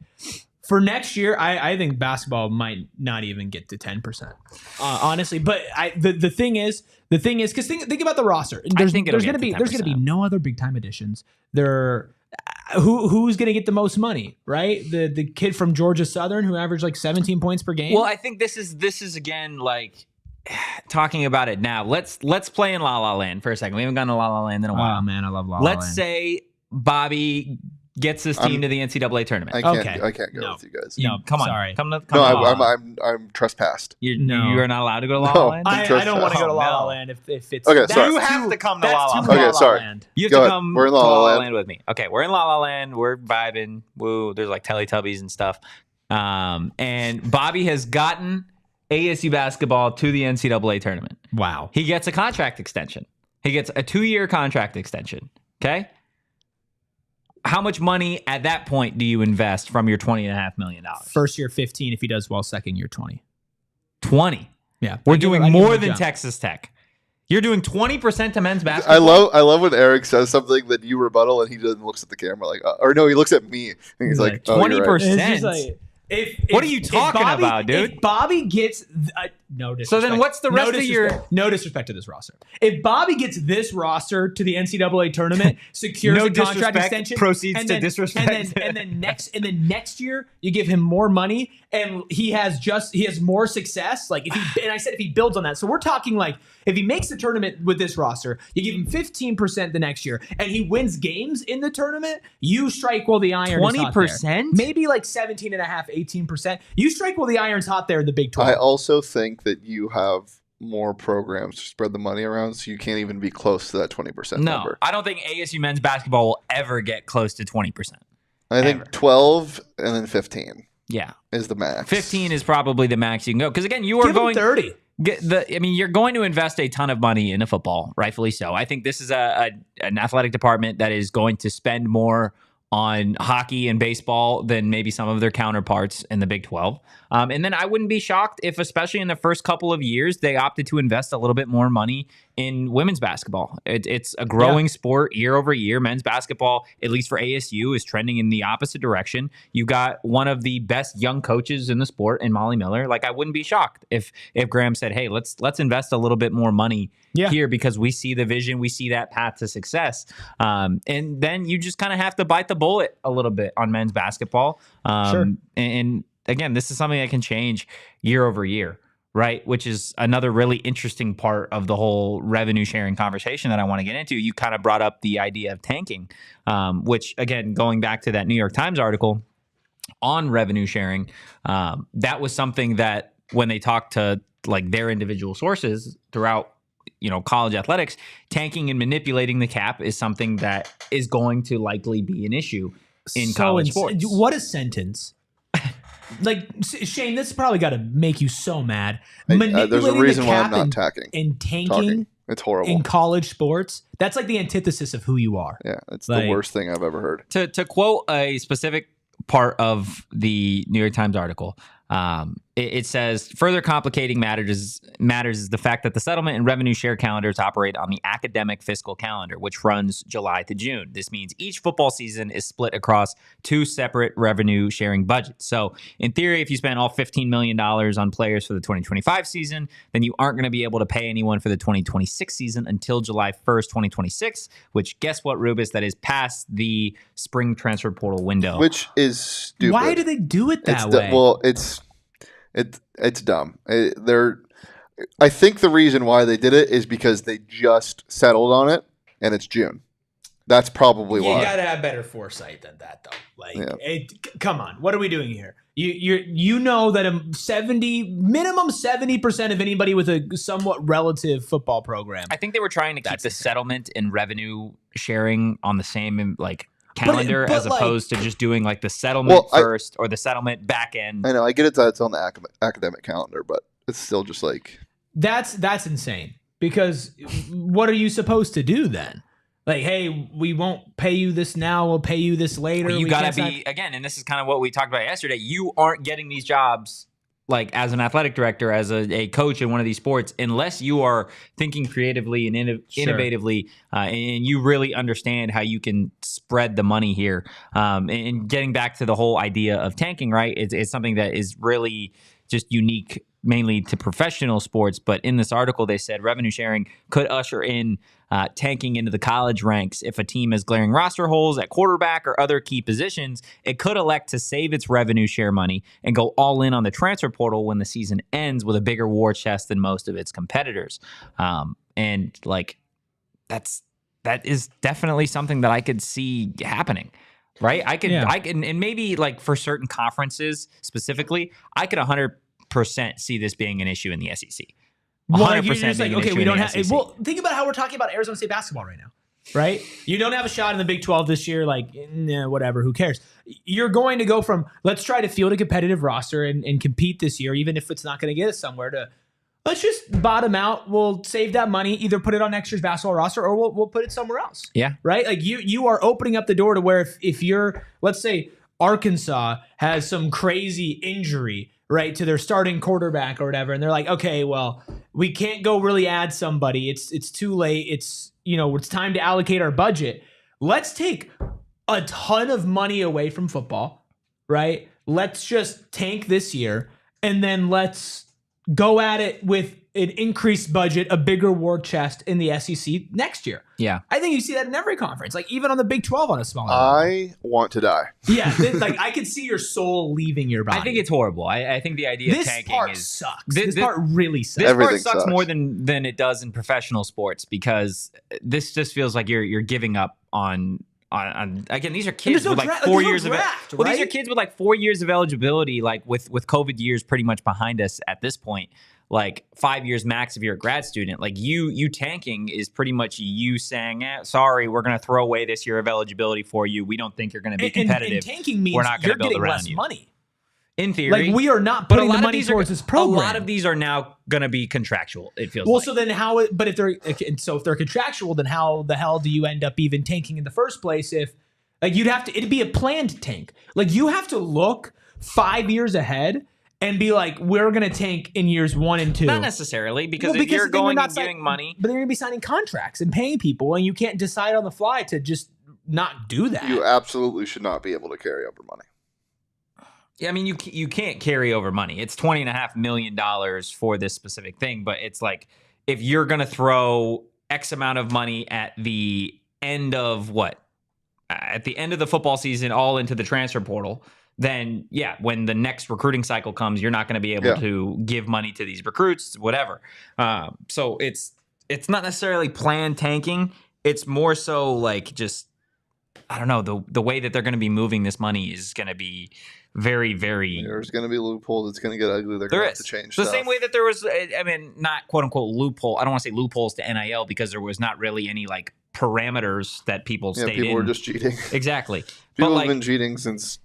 Speaker 1: for next year, I think basketball might not even get to 10%, honestly. But the thing is, because think about the roster. There's
Speaker 3: think it'll
Speaker 1: gonna
Speaker 3: get to
Speaker 1: be
Speaker 3: 10%.
Speaker 1: no other big time additions. Who's gonna get the most money, right? The kid from Georgia Southern who averaged like 17 points per game.
Speaker 3: Well, I think this is again like talking about it now. Let's play in La La Land for a second. We haven't gone to La La Land in a while.
Speaker 1: Oh man, I love La La
Speaker 3: Let's
Speaker 1: Land.
Speaker 3: say Bobby gets his team to the NCAA tournament.
Speaker 2: I can't.
Speaker 1: Okay.
Speaker 2: I can't go
Speaker 1: No.
Speaker 2: with you guys.
Speaker 1: No,
Speaker 3: Come on.
Speaker 1: sorry.
Speaker 3: Come
Speaker 2: No,
Speaker 3: to La La Land.
Speaker 2: I'm trespassed.
Speaker 1: No.
Speaker 3: You're not allowed to go to La
Speaker 2: No.
Speaker 3: La Land?
Speaker 1: I don't want to go to
Speaker 3: Oh,
Speaker 1: La La
Speaker 3: no.
Speaker 1: Land if it's
Speaker 2: Okay,
Speaker 1: that's
Speaker 2: sorry.
Speaker 3: You have to come to
Speaker 1: that's
Speaker 3: La La
Speaker 1: too
Speaker 3: Land.
Speaker 2: Okay,
Speaker 1: La La
Speaker 2: sorry.
Speaker 1: Land.
Speaker 3: You have
Speaker 2: Go
Speaker 3: to
Speaker 2: ahead.
Speaker 3: come
Speaker 2: We're in
Speaker 3: to
Speaker 2: La La
Speaker 3: La La
Speaker 2: Land.
Speaker 3: Land with me. Okay, we're in La La Land. We're vibing. Woo, there's like Teletubbies and stuff. And Bobby has gotten ASU basketball to the NCAA tournament.
Speaker 1: Wow.
Speaker 3: He gets a contract extension. He gets a 2-year contract extension. Okay? how much money at that point do you invest from your $20.5 million?
Speaker 1: First year 15 if he does well. Second year 20.
Speaker 3: 20.
Speaker 1: Yeah,
Speaker 3: We're doing more than Texas Tech. You're doing 20% to men's basketball.
Speaker 2: I love when Erik says something that you rebuttal and he doesn't looks at the camera like, or no, he looks at me and he's like,
Speaker 3: 20%.
Speaker 1: Right.
Speaker 3: What are you talking about, dude?
Speaker 1: If Bobby gets no disrespect.
Speaker 3: So then what's the rest of your...
Speaker 1: No disrespect to this roster. If Bobby gets this roster to the NCAA tournament, secures a contract extension,
Speaker 3: proceeds to disrespect.
Speaker 1: And then next year you give him more money and he has more success. Like if he builds on that. So we're talking like if he makes the tournament with this roster, you give him 15% the next year and he wins games in the tournament, you strike while the iron
Speaker 3: 20%?
Speaker 1: Maybe like 17.5, 18%. You strike while the iron's hot there in the Big 12.
Speaker 2: I also think that you have more programs to spread the money around, so you can't even be close to that 20% number.
Speaker 3: I don't think ASU men's basketball will ever get close to 20%.
Speaker 2: I think 12 and then 15.
Speaker 3: Yeah,
Speaker 2: is the max.
Speaker 3: 15 is probably the max you can go because again, you are going
Speaker 1: 30.
Speaker 3: You're going to invest a ton of money into football, rightfully so. I think this is an athletic department that is going to spend more on hockey and baseball than maybe some of their counterparts in the Big 12. And then I wouldn't be shocked if, especially in the first couple of years, they opted to invest a little bit more money in women's basketball. It's a growing sport year over year. Men's basketball, at least for ASU, is trending in the opposite direction. You've got one of the best young coaches in the sport in Molly Miller. Like, I wouldn't be shocked if Graham said, hey, let's invest a little bit more money here because we see the vision, we see that path to success. And then you just kind of have to bite the bullet a little bit on men's basketball. And again, this is something that can change year over year, right? Which is another really interesting part of the whole revenue sharing conversation that I want to get into. You kind of brought up the idea of tanking, which again, going back to that New York Times article on revenue sharing, that was something that when they talked to like their individual sources throughout college athletics, tanking and manipulating the cap is something that is going to likely be an issue in college sports.
Speaker 1: What a sentence. Like, Shane, this probably got to make you so mad.
Speaker 2: There's a reason why I'm not
Speaker 1: tanking.
Speaker 2: It's horrible.
Speaker 1: In college sports, that's like the antithesis of who you are.
Speaker 2: Yeah, it's the worst thing I've ever heard.
Speaker 3: To quote a specific part of the New York Times article, it says, further complicating matters is the fact that the settlement and revenue share calendars operate on the academic fiscal calendar, which runs July to June. This means each football season is split across two separate revenue sharing budgets. So in theory, if you spend all $15 million on players for the 2025 season, then you aren't going to be able to pay anyone for the 2026 season until July 1st, 2026, which guess what, Rubus, that is past the spring transfer portal window.
Speaker 2: Which is stupid.
Speaker 1: Why do they do it that way?
Speaker 2: Well, it's dumb. I think the reason why they did it is because they just settled on it, and it's June. That's probably why.
Speaker 1: You gotta have better foresight than that, though. Like, come on, what are we doing here? You know that minimum 70% of anybody with a somewhat relative football program.
Speaker 3: I think they were trying to keep the settlement and revenue sharing on the same calendar as opposed to just doing like the settlement first or the settlement back end.
Speaker 2: I know, I get it that it's on the academic calendar, but it's still just like
Speaker 1: that's insane, because what are you supposed to do then? Like, hey, we won't pay you this now, we'll pay you this later.
Speaker 3: Well, you got to be, again, and this is kind of what we talked about yesterday, you aren't getting these jobs like as an athletic director, as a coach in one of these sports, unless you are thinking creatively and innovatively, and you really understand how you can spread the money here. And getting back to the whole idea of tanking, right? It's something that is really just unique mainly to professional sports. But in this article, they said revenue sharing could usher in tanking into the college ranks. If a team has glaring roster holes at quarterback or other key positions, it could elect to save its revenue share money and go all in on the transfer portal when the season ends with a bigger war chest than most of its competitors. And like that is definitely something that I could see happening. Right? I can, and maybe like for certain conferences specifically, I could 100% see this being an issue in the SEC. 100% being an issue in the SEC.
Speaker 1: Well, think about how we're talking about Arizona State basketball right now, right? You don't have a shot in the Big 12 this year, like, whatever, who cares? You're going to go from, let's try to field a competitive roster and compete this year, even if it's not going to get us somewhere, to let's just bottom out. We'll save that money, either put it on next year's basketball roster or we'll put it somewhere else.
Speaker 3: Yeah.
Speaker 1: Right? Like you are opening up the door to where if you're, let's say Arkansas has some crazy injury, right, to their starting quarterback or whatever, and they're like, okay, well, we can't go really add somebody. It's too late. It's time to allocate our budget. Let's take a ton of money away from football, right? Let's just tank this year, and then let's go at it with an increased budget, a bigger war chest in the SEC next year.
Speaker 3: Yeah.
Speaker 1: I think you see that in every conference, like even on the Big 12 on a small level.
Speaker 2: I want to die.
Speaker 1: Yeah, like I can see your soul leaving your body.
Speaker 3: I think it's horrible. I think the idea of tanking
Speaker 1: sucks.
Speaker 3: This
Speaker 1: This part really sucks.
Speaker 3: This
Speaker 2: Everything
Speaker 3: part sucks
Speaker 2: sucks.
Speaker 3: more than it does in professional sports, because this just feels like you're giving up on again, these are kids
Speaker 1: there's no
Speaker 3: with like
Speaker 1: draft-
Speaker 3: 4
Speaker 1: there's no
Speaker 3: years
Speaker 1: draft,
Speaker 3: of well, these are
Speaker 1: right?
Speaker 3: kids with like 4 years of eligibility, like with COVID years pretty much behind us at this point. Like 5 years max if you're a grad student. Like you tanking is pretty much you saying, sorry, we're going to throw away this year of eligibility for you. We don't think you're going to be competitive.
Speaker 1: And tanking means
Speaker 3: we're not
Speaker 1: you're
Speaker 3: gonna build
Speaker 1: getting
Speaker 3: around
Speaker 1: less
Speaker 3: you.
Speaker 1: money.
Speaker 3: In theory.
Speaker 1: Like we are not
Speaker 3: but
Speaker 1: putting the money towards this program.
Speaker 3: A lot of these are now going to be contractual, it feels
Speaker 1: Well,
Speaker 3: like.
Speaker 1: so then if they're contractual, then how the hell do you end up even tanking in the first place? If like it'd be a planned tank. Like you have to look 5 years ahead and be like, we're going to tank in years 1 and 2.
Speaker 3: Not necessarily, because
Speaker 1: Well,
Speaker 3: if you're
Speaker 1: then
Speaker 3: going
Speaker 1: not
Speaker 3: and giving money.
Speaker 1: But they're going to be signing contracts and paying people, and you can't decide on the fly to just not do that.
Speaker 2: You absolutely should not be able to carry over money.
Speaker 3: Yeah, I mean, you can't carry over money. It's $20.5 million for this specific thing, but it's like if you're going to throw X amount of money at the end of at the end of the football season, all into the transfer portal, then yeah, when the next recruiting cycle comes, you're not going to be able to give money to these recruits, whatever. So it's not necessarily planned tanking. It's more so like just, I don't know, the way that they're going to be moving this money is going to be very, very.
Speaker 2: There's going to be loopholes. It's going to get ugly. They're going to have to change
Speaker 3: the
Speaker 2: stuff.
Speaker 3: same way that there was, I mean, not quote unquote loophole. I don't want to say loopholes to NIL because there was not really any like parameters that people stayed in.
Speaker 2: People were just cheating.
Speaker 3: Exactly.
Speaker 2: People
Speaker 3: But
Speaker 2: have been cheating since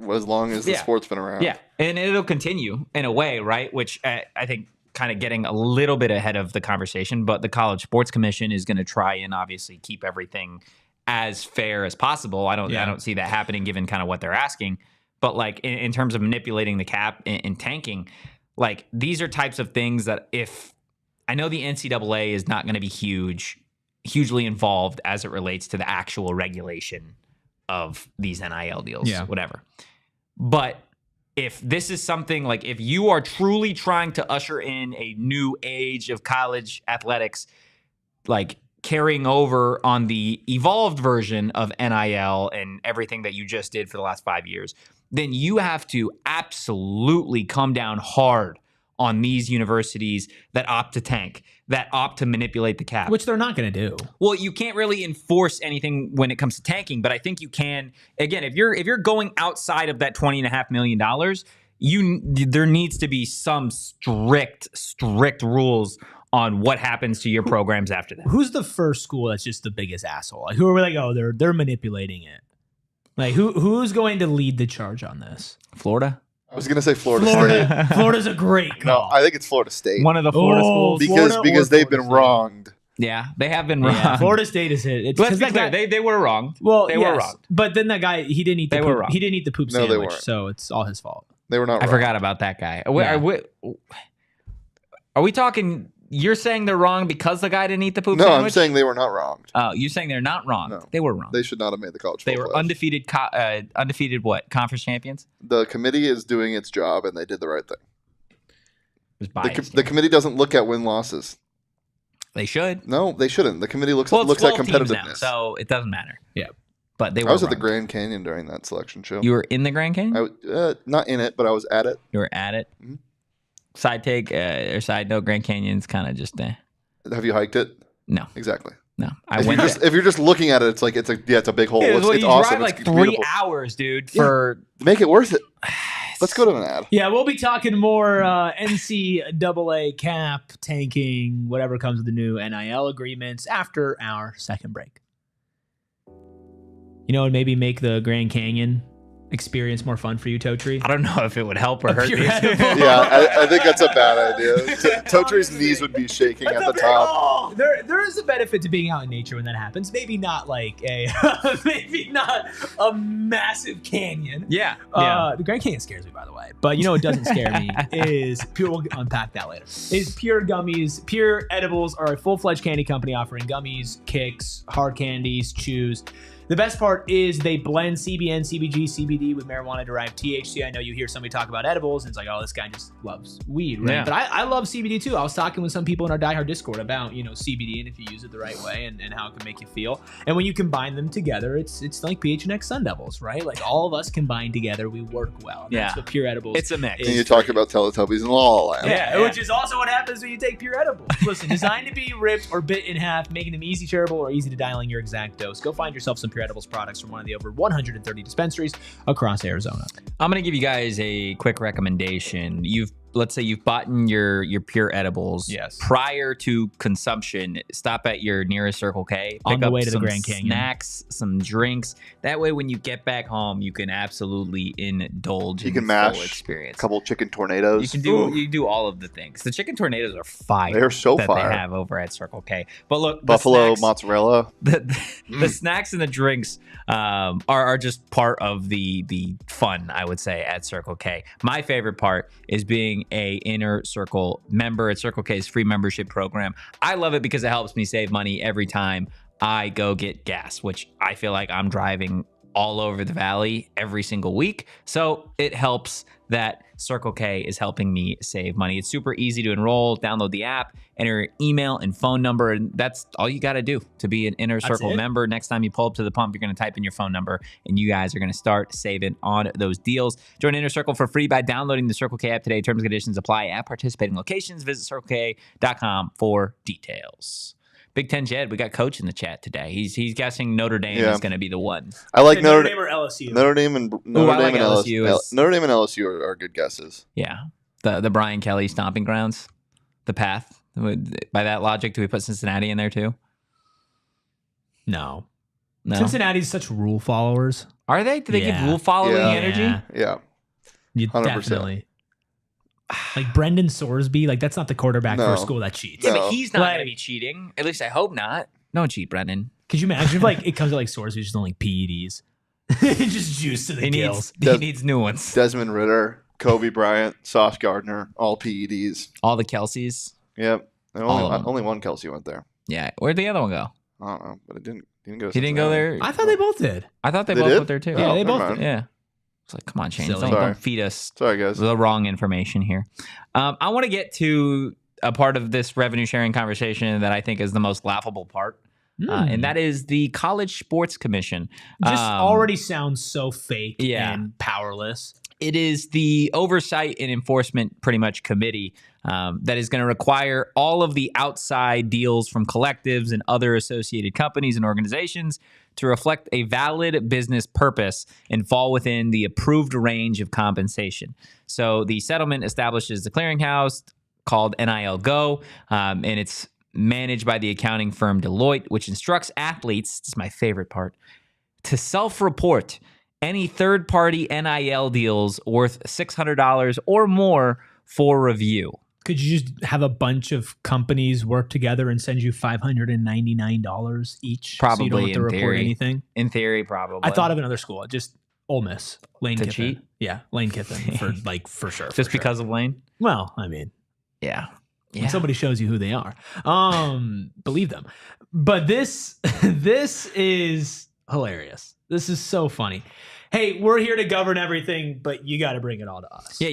Speaker 2: as long as the sport's been around.
Speaker 3: Yeah, and it'll continue in a way, right? Which I think kind of getting a little bit ahead of the conversation, but the College Sports Commission is going to try and obviously keep everything as fair as possible. I don't see that happening given kind of what they're asking. But like in terms of manipulating the cap and tanking, like these are types of things that if I know the NCAA is not going to be hugely involved as it relates to the actual regulation of these NIL deals, whatever. But if this is something like if you are truly trying to usher in a new age of college athletics, like carrying over on the evolved version of NIL and everything that you just did for the last 5 years, then you have to absolutely come down hard on these universities that opt to tank, that opt to manipulate the cap.
Speaker 1: Which they're not going to do.
Speaker 3: Well, you can't really enforce anything when it comes to tanking, but I think you can. Again, if you're going outside of that $20.5 million, there needs to be some strict rules on what happens to your programs after that.
Speaker 1: Who's the first school that's just the biggest asshole? Like, who are we like, oh, they're manipulating it? Like, who's going to lead the charge on this?
Speaker 3: Florida?
Speaker 2: I was going to say Florida State.
Speaker 1: Florida's a great call.
Speaker 2: No, I think it's Florida State.
Speaker 3: One of the Florida schools?
Speaker 2: Because they've been wronged.
Speaker 3: Yeah, they have been wrong.
Speaker 1: Yeah, Florida State is it.
Speaker 3: Let's be clear, they were wrong.
Speaker 1: Well,
Speaker 3: they were wrong.
Speaker 1: But then that guy, he didn't eat the
Speaker 3: They
Speaker 1: poop.
Speaker 3: were wrong.
Speaker 1: He didn't eat the poop
Speaker 2: No, they
Speaker 1: sandwich,
Speaker 2: weren't.
Speaker 1: so it's all his fault.
Speaker 2: They were not
Speaker 3: I
Speaker 2: wrong.
Speaker 3: forgot about that guy.
Speaker 1: Yeah.
Speaker 3: Are we talking, you're saying they're wrong because the guy didn't eat the poop
Speaker 2: No,
Speaker 3: sandwich?
Speaker 2: I'm saying they were not wronged.
Speaker 3: Oh, you're saying they're not wrong.
Speaker 2: No.
Speaker 3: They were wrong.
Speaker 2: They should not have made the college
Speaker 3: They
Speaker 2: football
Speaker 3: were
Speaker 2: playoffs.
Speaker 3: undefeated what? Conference champions?
Speaker 2: The committee is doing its job, and they did the right thing.
Speaker 3: It was biased.
Speaker 2: The committee doesn't look at win-losses.
Speaker 3: They should.
Speaker 2: No, they shouldn't. The committee looks
Speaker 3: Well, it's
Speaker 2: at
Speaker 3: 12 teams
Speaker 2: competitiveness.
Speaker 3: now, so it doesn't matter.
Speaker 1: Yeah.
Speaker 3: But they were
Speaker 2: I was at the
Speaker 3: wrong.
Speaker 2: Grand Canyon during that selection show.
Speaker 3: You were in the Grand Canyon?
Speaker 2: Not in it, but I was at it.
Speaker 3: You were at it?
Speaker 2: Mhm.
Speaker 3: Side take or side note, Grand Canyon's kind of just
Speaker 2: Have you hiked it?
Speaker 3: no.
Speaker 2: Exactly.
Speaker 3: No. I
Speaker 2: If
Speaker 3: went
Speaker 2: if you're just looking at it, it's a big hole. It's
Speaker 3: you
Speaker 2: awesome.
Speaker 3: drive like
Speaker 2: It's
Speaker 3: 3
Speaker 2: beautiful.
Speaker 3: hours, dude,
Speaker 2: Yeah.
Speaker 3: for
Speaker 2: Make it worth it. Let's go to an ad.
Speaker 1: Yeah, we'll be talking more NCAA cap, tanking, whatever comes with the new NIL agreements after our second break. You know, and maybe make the Grand Canyon experience more fun for you, Totri?
Speaker 3: I don't know if it would help or hurt
Speaker 1: pure
Speaker 3: you.
Speaker 1: edible.
Speaker 2: Yeah, I think that's a bad idea. Totri's knees would be shaking at the top.
Speaker 1: There is a benefit to being out in nature when that happens. Maybe not like maybe not a massive canyon.
Speaker 3: Yeah.
Speaker 1: The Grand Canyon scares me, by the way. But you know what doesn't scare me is pure. We'll unpack that later. Is Pure Gummies. Pure Edibles are a full-fledged candy company offering gummies, kicks, hard candies, chews. The best part is they blend CBN, CBG, CBD with marijuana-derived THC. I know you hear somebody talk about edibles, and it's like, oh, this guy just loves weed, right?
Speaker 3: Yeah.
Speaker 1: But I love CBD too. I was talking with some people in our Die Hard Discord about, CBD and if you use it the right way and how it can make you feel. And when you combine them together, it's like PHNX Sun Devils, right? Like all of us combined together, we work well. And that's what Pure Edibles
Speaker 3: It's a mix.
Speaker 2: And you talk about Teletubbies and La La Land.
Speaker 1: yeah, which is also what happens when you take Pure Edibles. Listen, designed to be ripped or bit in half, making them easy shareable or easy to dial in your exact dose. Go find yourself some Pure Edibles products from one of the over 130 dispensaries across Arizona.
Speaker 3: I'm going to give you guys a quick recommendation. Let's say you've bought your Pure Edibles.
Speaker 1: Yes.
Speaker 3: Prior to consumption, stop at your nearest Circle K.
Speaker 1: On
Speaker 3: Pick
Speaker 1: the
Speaker 3: up
Speaker 1: way to the
Speaker 3: some
Speaker 1: Grand Canyon.
Speaker 3: snacks, some drinks. That way, when you get back home, you can absolutely indulge in
Speaker 2: You can
Speaker 3: the full
Speaker 2: mash
Speaker 3: experience.
Speaker 2: a couple chicken tornadoes.
Speaker 3: You can do all of the things. The chicken tornadoes are fire.
Speaker 2: They're so
Speaker 3: that
Speaker 2: fire.
Speaker 3: They have over at Circle K. But look,
Speaker 2: Buffalo
Speaker 3: the snacks,
Speaker 2: mozzarella.
Speaker 3: the snacks and the drinks are just part of the fun, I would say, at Circle K. My favorite part is being a Inner Circle member at Circle K's free membership program. I love it because it helps me save money every time I go get gas, which I feel like I'm driving all over the valley every single week. So it helps that Circle K is helping me save money. It's super easy to enroll. Download the app, enter your email and phone number, and that's all you got to do to be an Inner Circle member. Next time you pull up to the pump, you're going to type in your phone number, and you guys are going to start saving on those deals. Join Inner Circle for free by downloading the Circle K app today. Terms and conditions apply at participating locations. Visit CircleK.com for details. Big Ten Jed, we got Coach in the chat today. He's guessing Notre Dame is going to be the one.
Speaker 2: I like
Speaker 1: Notre Dame or LSU.
Speaker 2: Notre Dame and
Speaker 3: LSU.
Speaker 2: Notre Dame and LSU are good guesses.
Speaker 3: Yeah, the Brian Kelly stomping grounds, the path. By that logic, do we put Cincinnati in there too?
Speaker 1: No.
Speaker 3: Cincinnati's
Speaker 1: such rule followers.
Speaker 3: Are they? Do they give rule following energy?
Speaker 2: Yeah.
Speaker 1: You
Speaker 2: 100%.
Speaker 1: Definitely. Like Brendan Sorsby, like that's not the quarterback for a school that cheats.
Speaker 3: Yeah, but he's not going to be cheating. At least I hope not. Don't cheat, Brendan.
Speaker 1: Could you imagine if like it comes to like Sorsby just on like PEDs, just juice to the gills?
Speaker 3: He needs new ones.
Speaker 2: Desmond Ridder, Kobe Bryant, Sauce Gardner, all PEDs.
Speaker 3: All the Kelseys.
Speaker 2: Yep. And only one Kelsey went there.
Speaker 3: Yeah. Where'd the other one go?
Speaker 2: I don't know, but it didn't go.
Speaker 3: He didn't go there.
Speaker 1: I thought they both did.
Speaker 3: I thought they
Speaker 2: They
Speaker 3: both
Speaker 2: did?
Speaker 3: went there too.
Speaker 1: Yeah, they
Speaker 2: never
Speaker 1: both
Speaker 2: mind.
Speaker 1: did.
Speaker 3: Yeah. It's like, come on, Shane.
Speaker 1: Silly.
Speaker 3: Don't feed us
Speaker 2: Sorry, guys.
Speaker 3: the wrong information here. I want to get to a part of this revenue sharing conversation that I think is the most laughable part. And that is the College Sports Commission.
Speaker 1: Just already sounds so fake and powerless.
Speaker 3: It is the Oversight and Enforcement pretty much committee that is going to require all of the outside deals from collectives and other associated companies and organizations to reflect a valid business purpose and fall within the approved range of compensation. So the settlement establishes the clearinghouse called NIL Go, and it's managed by the accounting firm Deloitte, which instructs athletes, this is my favorite part, to self-report any third-party NIL deals worth $600 or more for review.
Speaker 1: Could you just have a bunch of companies work together and send you $599 each?
Speaker 3: Probably,
Speaker 1: so you don't have to
Speaker 3: in
Speaker 1: report
Speaker 3: theory.
Speaker 1: anything?
Speaker 3: In theory, probably.
Speaker 1: I thought of another school, just Ole Miss, Lane
Speaker 3: To
Speaker 1: Kiffin.
Speaker 3: cheat?
Speaker 1: Yeah, Lane Kiffin for sure.
Speaker 3: Just because of Lane?
Speaker 1: Well, I mean,
Speaker 3: Yeah.
Speaker 1: when somebody shows you who they are, believe them. But this is hilarious. This is so funny. Hey, we're here to govern everything, but you got to bring it all to us.
Speaker 3: Yeah,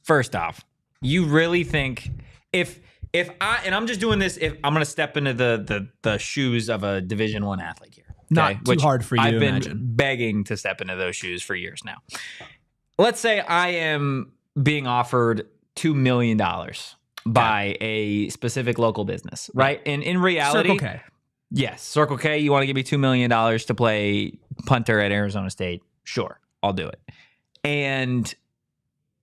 Speaker 3: first off, you really think if I'm just doing this, if I'm going to step into the shoes of a Division I athlete here. Okay?
Speaker 1: Not too hard for you
Speaker 3: I've
Speaker 1: to
Speaker 3: been
Speaker 1: imagine.
Speaker 3: begging to step into those shoes for years now. Let's say I am being offered $2 million by a specific local business, right? And in reality,
Speaker 1: Circle K.
Speaker 3: yes, Circle K, you want to give me $2 million to play punter at Arizona State? Sure, I'll do it. And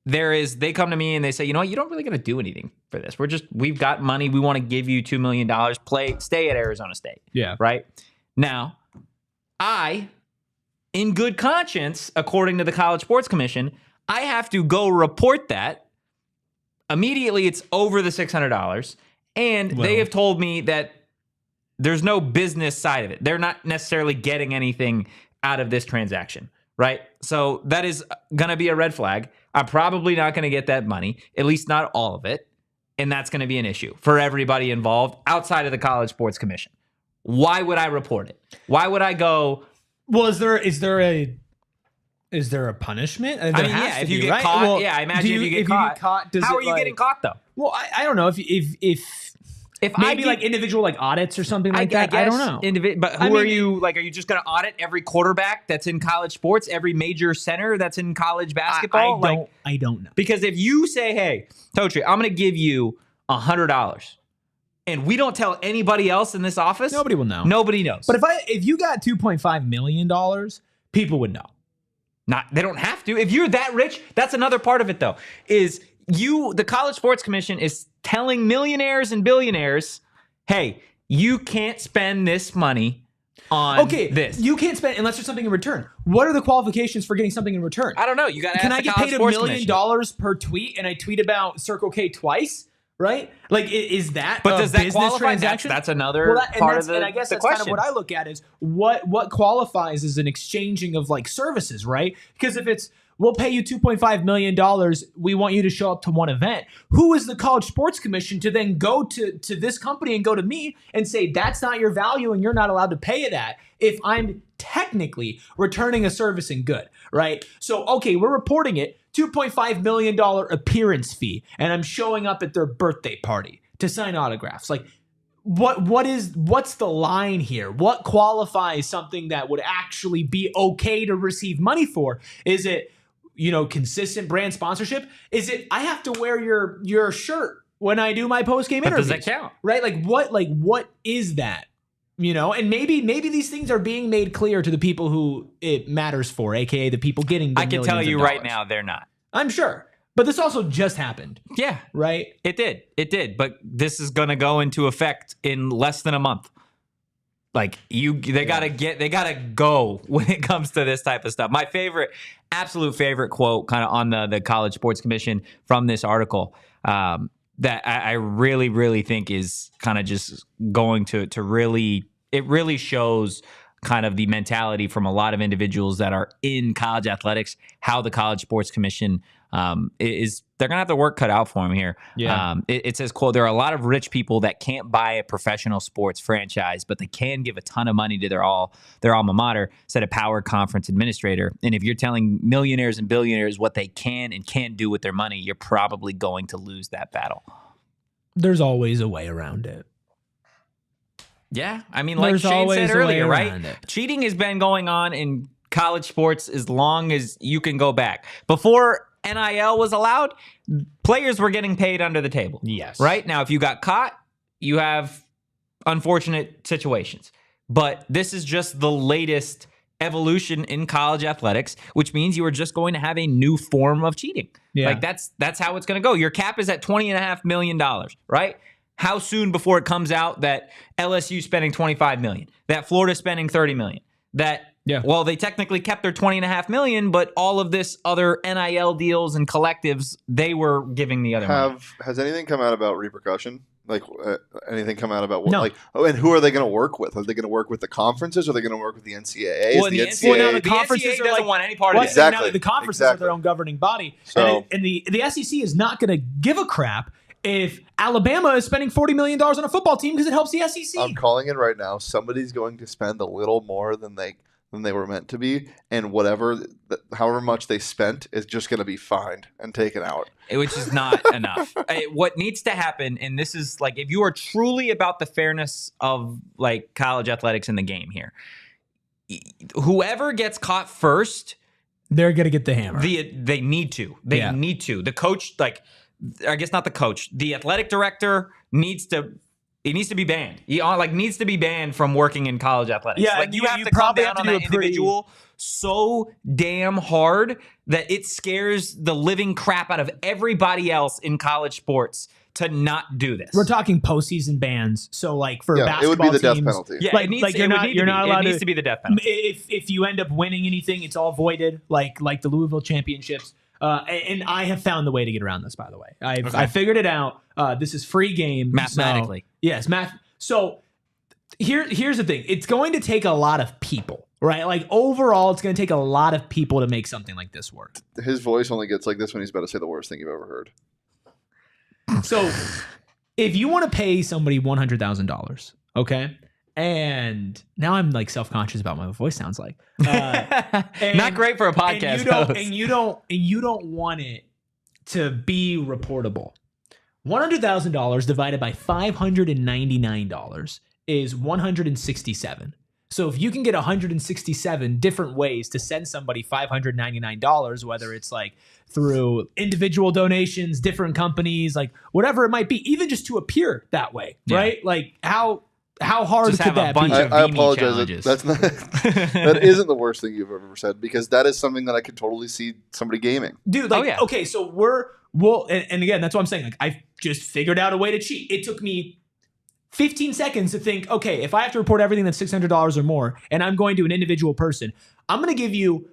Speaker 3: they come to me and they say, you know what, you don't really got to do anything for this. We've got money. We want to give you $2 million. Stay at Arizona State.
Speaker 1: Yeah.
Speaker 3: Right? Now, in good conscience, according to the College Sports Commission, I have to go report that. Immediately, it's over the $600. And they have told me that there's no business side of it. They're not necessarily getting anything out of this transaction, right? So that is going to be a red flag. I'm probably not going to get that money, at least not all of it. And that's going to be an issue for everybody involved outside of the College Sports Commission. Why would I report it? Why would I go?
Speaker 1: Well, is there a punishment?
Speaker 3: I mean, yeah, if you get caught, I imagine if you get caught, how are you getting caught though?
Speaker 1: Well, I don't know if maybe like individual like audits or something like that. I don't know.
Speaker 3: But who are you? Like, are you just going to audit every quarterback that's in college sports, every major center that's in college basketball?
Speaker 1: I don't know.
Speaker 3: Because if you say, "Hey, Totri, I'm going to give you $100," and we don't tell anybody else in this office,
Speaker 1: nobody will know.
Speaker 3: Nobody knows.
Speaker 1: But if you got $2.5 million, people would know.
Speaker 3: They don't have to. If you're that rich, that's another part of it though. The College Sports Commission is telling millionaires and billionaires, hey, you can't spend this money on this.
Speaker 1: You can't spend unless there's something in return. What are the qualifications for getting something in return?
Speaker 3: I don't know. You got to ask
Speaker 1: Can I
Speaker 3: the
Speaker 1: get
Speaker 3: College
Speaker 1: paid $1
Speaker 3: Sports
Speaker 1: million
Speaker 3: Commission.
Speaker 1: per tweet and I tweet about Circle K twice? Right? Like, is that
Speaker 3: but
Speaker 1: a
Speaker 3: does that
Speaker 1: business
Speaker 3: qualify?
Speaker 1: transaction?
Speaker 3: That's another part of the
Speaker 1: And I guess that's
Speaker 3: question.
Speaker 1: kind of what I look at is what qualifies as an exchanging of like services, right? Because if it's we'll pay you $2.5 million, we want you to show up to one event. Who is the College Sports Commission to then go to this company and go to me and say that's not your value and you're not allowed to pay that if I'm technically returning a service and good, right? So, okay, we're reporting it, $2.5 million appearance fee, and I'm showing up at their birthday party to sign autographs. Like, what's the line here? What qualifies something that would actually be okay to receive money for? Is it, consistent brand sponsorship? Is it I have to wear your shirt when I do my post-game interviews?
Speaker 3: Does that count?
Speaker 1: Right? What is that? And maybe these things are being made clear to the people who it matters for, aka the people getting the
Speaker 3: I can tell you right now they're not.
Speaker 1: I'm sure. But this also just happened.
Speaker 3: Yeah.
Speaker 1: Right?
Speaker 3: It did. But this is going to go into effect in less than a month. Like they gotta go when it comes to this type of stuff. My absolute favorite quote kind of on the College Sports Commission from this article that I really, really think is kind of just going to really, it really shows kind of the mentality from a lot of individuals that are in college athletics, how the College Sports Commission they're going to have the work cut out for them here.
Speaker 1: Yeah.
Speaker 3: It says, quote, there are a lot of rich people that can't buy a professional sports franchise, but they can give a ton of money to their alma mater, said a Power Conference administrator. And if you're telling millionaires and billionaires what they can and can't do with their money, you're probably going to lose that battle.
Speaker 1: There's always a way around it.
Speaker 3: Yeah. I mean, like Shane said earlier, right? Cheating has been going on in college sports as long as you can go back. Before NIL was allowed, players were getting paid under the table.
Speaker 1: Yes.
Speaker 3: Right? Now, if you got caught, you have unfortunate situations. But this is just the latest evolution in college athletics, which means you are just going to have a new form of cheating.
Speaker 1: Yeah.
Speaker 3: Like that's how it's going to go. Your cap is at $20.5 million, right? How soon before it comes out that LSU spending $25 million, that Florida spending $30 million, well, they technically kept their $20.5 million, but all of this other NIL deals and collectives, they were giving the other money.
Speaker 2: Has anything come out about repercussion? Like anything come out about what?
Speaker 1: No.
Speaker 2: And who are they going to work with? Are they going to work with the conferences? Are they going to work with the NCAA?
Speaker 3: Well, the conferences doesn't want any part of it.
Speaker 2: Exactly.
Speaker 1: Now the conferences are their own governing body,
Speaker 2: so,
Speaker 1: and the SEC is not going to give a crap if Alabama is spending $40 million on a football team because it helps the SEC.
Speaker 2: I'm calling it right now. Somebody's going to spend a little more than they were meant to be, and however much they spent is just going to be fined and taken out.
Speaker 3: Which is not enough. What needs to happen, and this is like, if you are truly about the fairness of like college athletics in the game here, whoever gets caught first,
Speaker 1: they're going to get the hammer.
Speaker 3: They need to. They need to. The coach, I guess not the coach, the athletic director needs to It needs to be banned. He needs to be banned from working in college athletics.
Speaker 1: Yeah,
Speaker 3: you have to come down on that individual so damn hard that it scares the living crap out of everybody else in college sports to not do this.
Speaker 1: We're talking postseason bans. So like for basketball
Speaker 2: it would be the
Speaker 1: teams,
Speaker 2: death penalty.
Speaker 3: Yeah,
Speaker 1: you're not allowed
Speaker 3: It needs to be the death penalty.
Speaker 1: If you end up winning anything, it's all voided. Like the Louisville championships. And I have found the way to get around this. By the way, I figured it out. This is free game
Speaker 3: mathematically.
Speaker 1: So, yes, math. So here's the thing. It's going to take a lot of people. Right? Like overall, it's going to take a lot of people to make something like this work.
Speaker 2: His voice only gets like this when he's about to say the worst thing you've ever heard.
Speaker 1: So if you want to pay somebody $100,000, okay? And now I'm like self-conscious about what my voice sounds like.
Speaker 3: Not great for a podcast.
Speaker 1: And you don't want it to be reportable. $100,000 divided by $599 is $167. So if you can get 167 different ways to send somebody $599, whether it's like through individual donations, different companies, like whatever it might be, even just to appear that way, right? Like how hard
Speaker 3: just
Speaker 1: could that be?
Speaker 2: I apologize. That's not that isn't the worst thing you've ever said, because that is something that I could totally see somebody gaming.
Speaker 1: Dude, okay, so and again, that's what I'm saying. Like I've just figured out a way to cheat. It took me 15 seconds to think, okay, if I have to report everything that's $600 or more, and I'm going to an individual person, I'll give you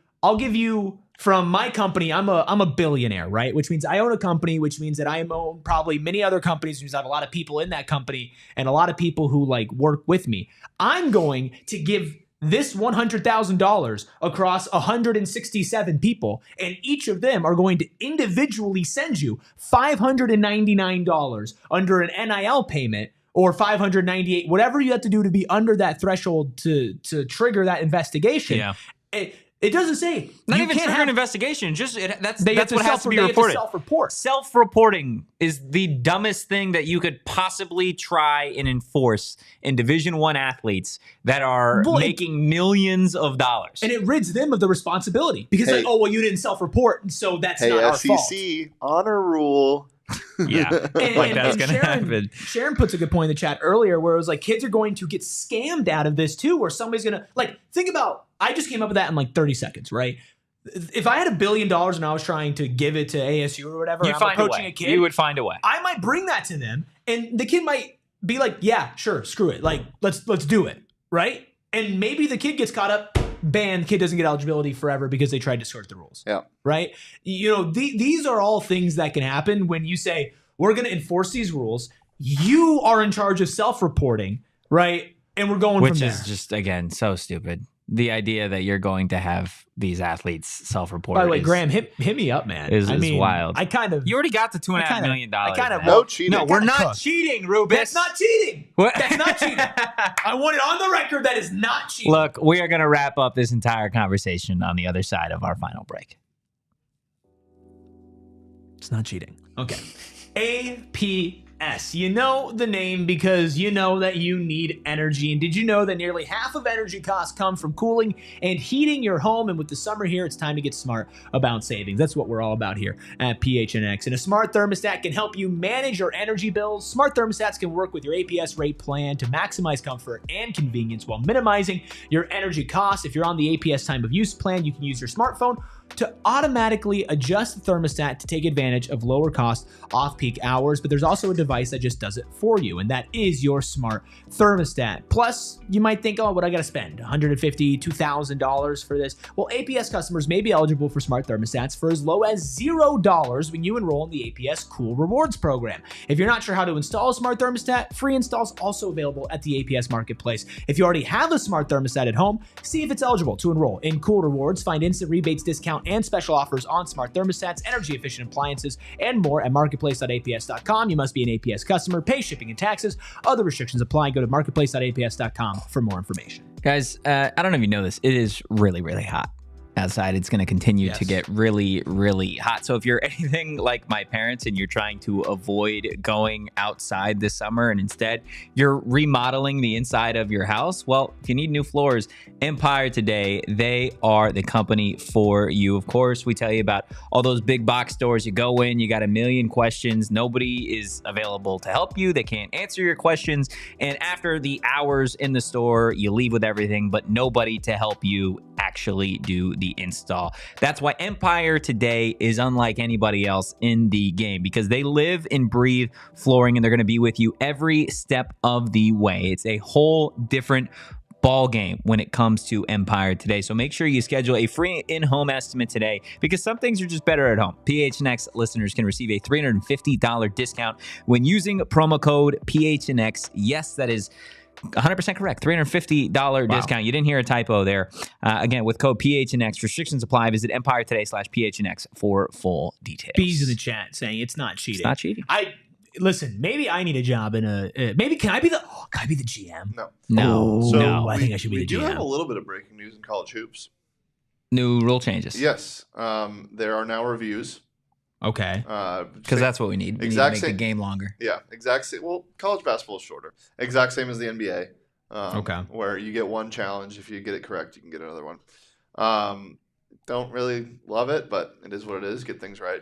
Speaker 1: from my company, I'm a billionaire, right? Which means I own a company, which means that I own probably many other companies, which means I have a lot of people in that company and a lot of people who like work with me. I'm going to give this $100,000 across 167 people, and each of them are going to individually send you $599 under an NIL payment, or $598, whatever you have to do to be under that threshold to trigger that investigation.
Speaker 3: Yeah.
Speaker 1: It doesn't say.
Speaker 3: Not even trigger an investigation. Just that's what has to be
Speaker 1: reported.
Speaker 3: reported.
Speaker 1: Self-report.
Speaker 3: Self-reporting is the dumbest thing that you could possibly try and enforce in Division I athletes that are making millions of dollars.
Speaker 1: And it rids them of the responsibility because you didn't self-report, and so that's not our fault.
Speaker 2: SEC honor rule.
Speaker 3: Yeah, that's going to happen.
Speaker 1: Sharon puts a good point in the chat earlier where it was like kids are going to get scammed out of this too, where somebody's going to think about, I just came up with that in like 30 seconds, right? If I had $1 billion and I was trying to give it to ASU or whatever,
Speaker 3: you'd find a way. You would find a way.
Speaker 1: I might bring that to them and the kid might be like, yeah, sure, screw it. Like, let's do it, right? And maybe the kid gets caught up, banned, the kid doesn't get eligibility forever because they tried to skirt the rules.
Speaker 2: Yeah.
Speaker 1: Right? These are all things that can happen when you say, we're going to enforce these rules. You are in charge of self-reporting, right? And we're going from there. Which
Speaker 3: is just, again, so stupid. The idea that you're going to have these athletes self-report.
Speaker 1: By the way, Graham, hit me up, man.
Speaker 3: Is wild.
Speaker 1: You
Speaker 3: already got the $2.5 million.
Speaker 2: No cheating.
Speaker 3: No, we're not cheating, Rubis.
Speaker 1: That's not cheating.
Speaker 3: What?
Speaker 1: That's not cheating. I want it on the record that is not cheating.
Speaker 3: Look, we are going to wrap up this entire conversation on the other side of our final break.
Speaker 1: It's not cheating. Okay. APS. You know the name because you know that you need energy. And did you know that nearly half of energy costs come from cooling and heating your home? And with the summer here, it's time to get smart about savings. That's what we're all about here at PHNX. And a smart thermostat can help you manage your energy bills. Smart thermostats can work with your APS rate plan to maximize comfort and convenience while minimizing your energy costs. If you're on the APS time of use plan, you can use your smartphone to automatically adjust the thermostat to take advantage of lower cost off-peak hours, but there's also a device that just does it for you, and that is your smart thermostat. Plus, you might think, what I gotta spend? $150, $2,000 for this? Well, APS customers may be eligible for smart thermostats for as low as $0 when you enroll in the APS Cool Rewards program. If you're not sure how to install a smart thermostat, free installs also available at the APS Marketplace. If you already have a smart thermostat at home, see if it's eligible to enroll in Cool Rewards. Find instant rebates, discounts, and special offers on smart thermostats, energy-efficient appliances, and more at marketplace.aps.com. You must be an APS customer, pay shipping and taxes. Other restrictions apply. Go to marketplace.aps.com for more information.
Speaker 3: Guys, I don't know if you know this. It is really, really hot. outside. It's going to continue to get really, really hot. So if you're anything like my parents and you're trying to avoid going outside this summer and instead you're remodeling the inside of your house, well, if you need new floors, Empire Today, they are the company for you. Of course, we tell you about all those big box stores. You go in, you got a million questions. Nobody is available to help you. They can't answer your questions. And after the hours in the store, you leave with everything, but nobody to help you actually do the install. That's why Empire Today is unlike anybody else in the game, because they live and breathe flooring, and they're going to be with you every step of the way. It's a whole different ball game when it comes to Empire Today. So make sure you schedule a free in-home estimate today, because some things are just better at home. PHNX listeners can receive a $350 discount when using promo code PHNX. Yes, that is 100% correct. $350 discount. You didn't hear a typo there. Again, with code PHNX, restrictions apply. Visit EmpireToday/PHNX for full details.
Speaker 1: Bees in the chat saying it's not cheating.
Speaker 3: It's not cheating.
Speaker 1: Listen, maybe I need a job in maybe can I be the GM?
Speaker 2: No.
Speaker 3: No.
Speaker 1: I think I should be the GM.
Speaker 2: We do have a little bit of breaking news in college hoops.
Speaker 3: New rule changes.
Speaker 2: Yes. There are now reviews.
Speaker 1: Okay.
Speaker 3: Because that's what we need. We need to make the game longer.
Speaker 2: Yeah, exact same. Well, college basketball is shorter. Exact same as the NBA.
Speaker 1: Okay.
Speaker 2: Where you get one challenge. If you get it correct, you can get another one. Don't really love it, but it is what it is. Get things right.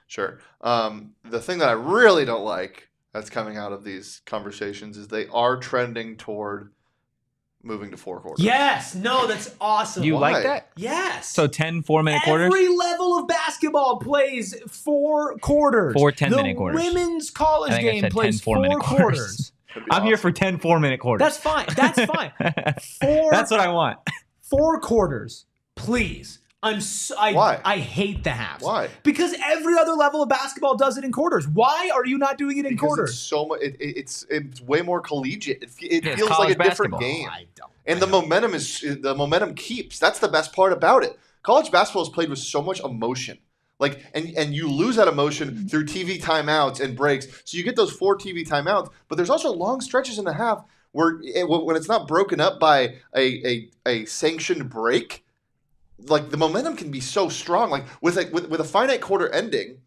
Speaker 2: Sure. The thing that I really don't like that's coming out of these conversations is they are trending toward moving to 4 quarters.
Speaker 1: Yes. No, that's awesome.
Speaker 3: You
Speaker 2: Why?
Speaker 3: like that?
Speaker 1: Yes.
Speaker 3: So 10 4-minute quarters?
Speaker 1: Every level of basketball plays 4 quarters.
Speaker 3: 4 10-minute quarters.
Speaker 1: The women's college
Speaker 3: I think I
Speaker 1: game
Speaker 3: said
Speaker 1: plays
Speaker 3: 10 4-minute
Speaker 1: 4 quarters.
Speaker 3: I'm here for 10 4-minute quarters.
Speaker 1: That's fine. That's fine. 4.
Speaker 3: That's what I want.
Speaker 1: 4 quarters, please.
Speaker 2: Why?
Speaker 1: I hate the halves.
Speaker 2: Why?
Speaker 1: Because every other level of basketball does it in quarters. Why are you not doing it in quarters?
Speaker 2: It's so much. It's way more collegiate. It feels
Speaker 3: college
Speaker 2: like a different
Speaker 3: basketball.
Speaker 2: game.
Speaker 1: I don't.
Speaker 2: And the momentum keeps. That's the best part about it. College basketball is played with so much emotion. And you lose that emotion through TV timeouts and breaks. So you get those 4 TV timeouts, but there's also long stretches in the half where when it's not broken up by a sanctioned break, like the momentum can be so strong. Like with a finite quarter ending,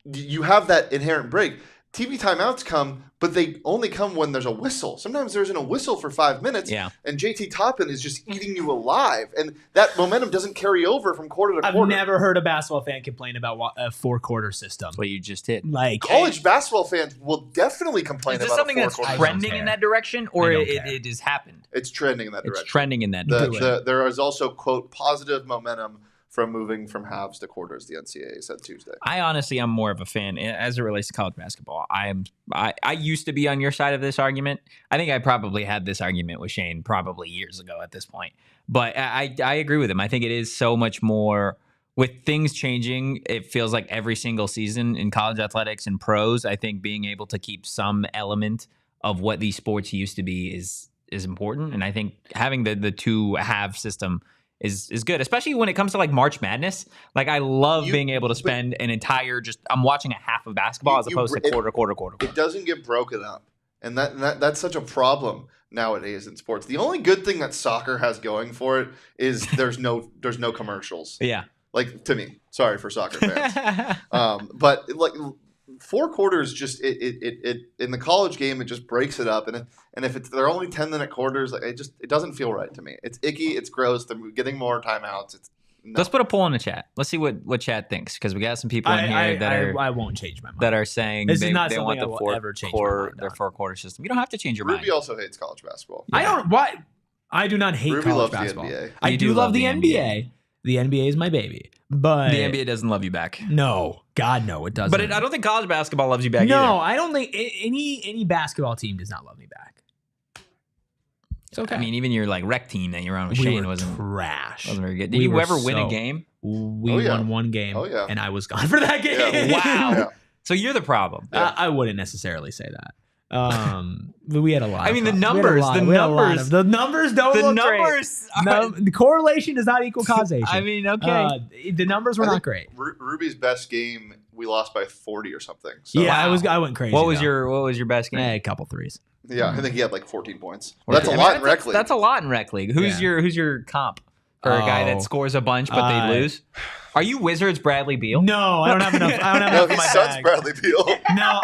Speaker 2: you have that inherent break. TV timeouts come, but they only come when there's a whistle. Sometimes there isn't a whistle for 5 minutes, and JT Toppin is just eating you alive, and that momentum doesn't carry over from quarter to quarter.
Speaker 1: I've never heard a basketball fan complain about a 4-quarter system.
Speaker 3: That's what you just did.
Speaker 1: Like
Speaker 2: college basketball fans will definitely complain about
Speaker 3: Is this something that's trending in that direction, or it has happened?
Speaker 2: It's trending in that direction.
Speaker 3: It's trending in that direction.
Speaker 2: There is also, quote, positive momentum from moving from halves to quarters, the NCAA said Tuesday.
Speaker 3: I honestly am more of a fan as it relates to college basketball. I used to be on your side of this argument. I think I probably had this argument with Shane probably years ago at this point. But I agree with him. I think it is so much more with things changing. It feels like every single season in college athletics and pros, I think being able to keep some element of what these sports used to be is important. And I think having the 2-half system is good, especially when it comes to like March Madness. Like I love being able to spend an entire I'm watching a half of basketball as opposed to quarter.
Speaker 2: It doesn't get broken up, and that's such a problem nowadays in sports. The only good thing that soccer has going for it is there's no commercials.
Speaker 3: Yeah, like
Speaker 2: to me, sorry for soccer fans, but like 4 quarters just it in the college game it just breaks it up, and if they're only 10-minute quarters, like it doesn't feel right to me. It's icky, it's gross. They're getting more timeouts.
Speaker 3: Let's put a poll in the chat. Let's see what chat thinks, because we got some people in here that
Speaker 1: I won't change my mind.
Speaker 3: That are saying
Speaker 1: this
Speaker 3: they
Speaker 1: is not
Speaker 3: want
Speaker 1: the their
Speaker 3: 4-quarter system. You don't have to change your mind.
Speaker 2: Ruby also hates college basketball.
Speaker 1: Yeah. I do not hate
Speaker 2: Ruby
Speaker 1: college
Speaker 2: loves
Speaker 1: basketball.
Speaker 2: The NBA.
Speaker 1: I do love the NBA. The NBA is my baby, but
Speaker 3: the NBA doesn't love you back.
Speaker 1: No, God, no, it doesn't.
Speaker 3: But I don't think college basketball loves you back either.
Speaker 1: No, I don't think any basketball team does not love me back. It's okay.
Speaker 3: I mean, even your like rec team that you're on with Shane wasn't
Speaker 1: trash.
Speaker 3: Wasn't very good. Did you ever win a game?
Speaker 1: We won one game, and I was gone for that game.
Speaker 3: Yeah. Wow.
Speaker 2: Yeah.
Speaker 3: So you're the problem.
Speaker 1: I wouldn't necessarily say that. We had a lot.
Speaker 3: I mean, the numbers don't look great.
Speaker 1: The correlation does not equal causation.
Speaker 3: I mean, okay.
Speaker 1: The numbers were not great.
Speaker 2: Ruby's best game, we lost by 40 or something. So.
Speaker 1: Yeah, I went crazy.
Speaker 3: What was your best game?
Speaker 1: A couple threes.
Speaker 2: Yeah, I think he had like 14 points. That's a lot in rec league.
Speaker 3: That's a lot in rec league. Who's your comp? or a guy that scores a bunch but they lose? Are you Wizards Bradley Beal?
Speaker 1: No, I don't have enough. I don't have
Speaker 2: No,
Speaker 1: enough in my
Speaker 2: his son's
Speaker 1: bag.
Speaker 2: Bradley Beal.
Speaker 1: No,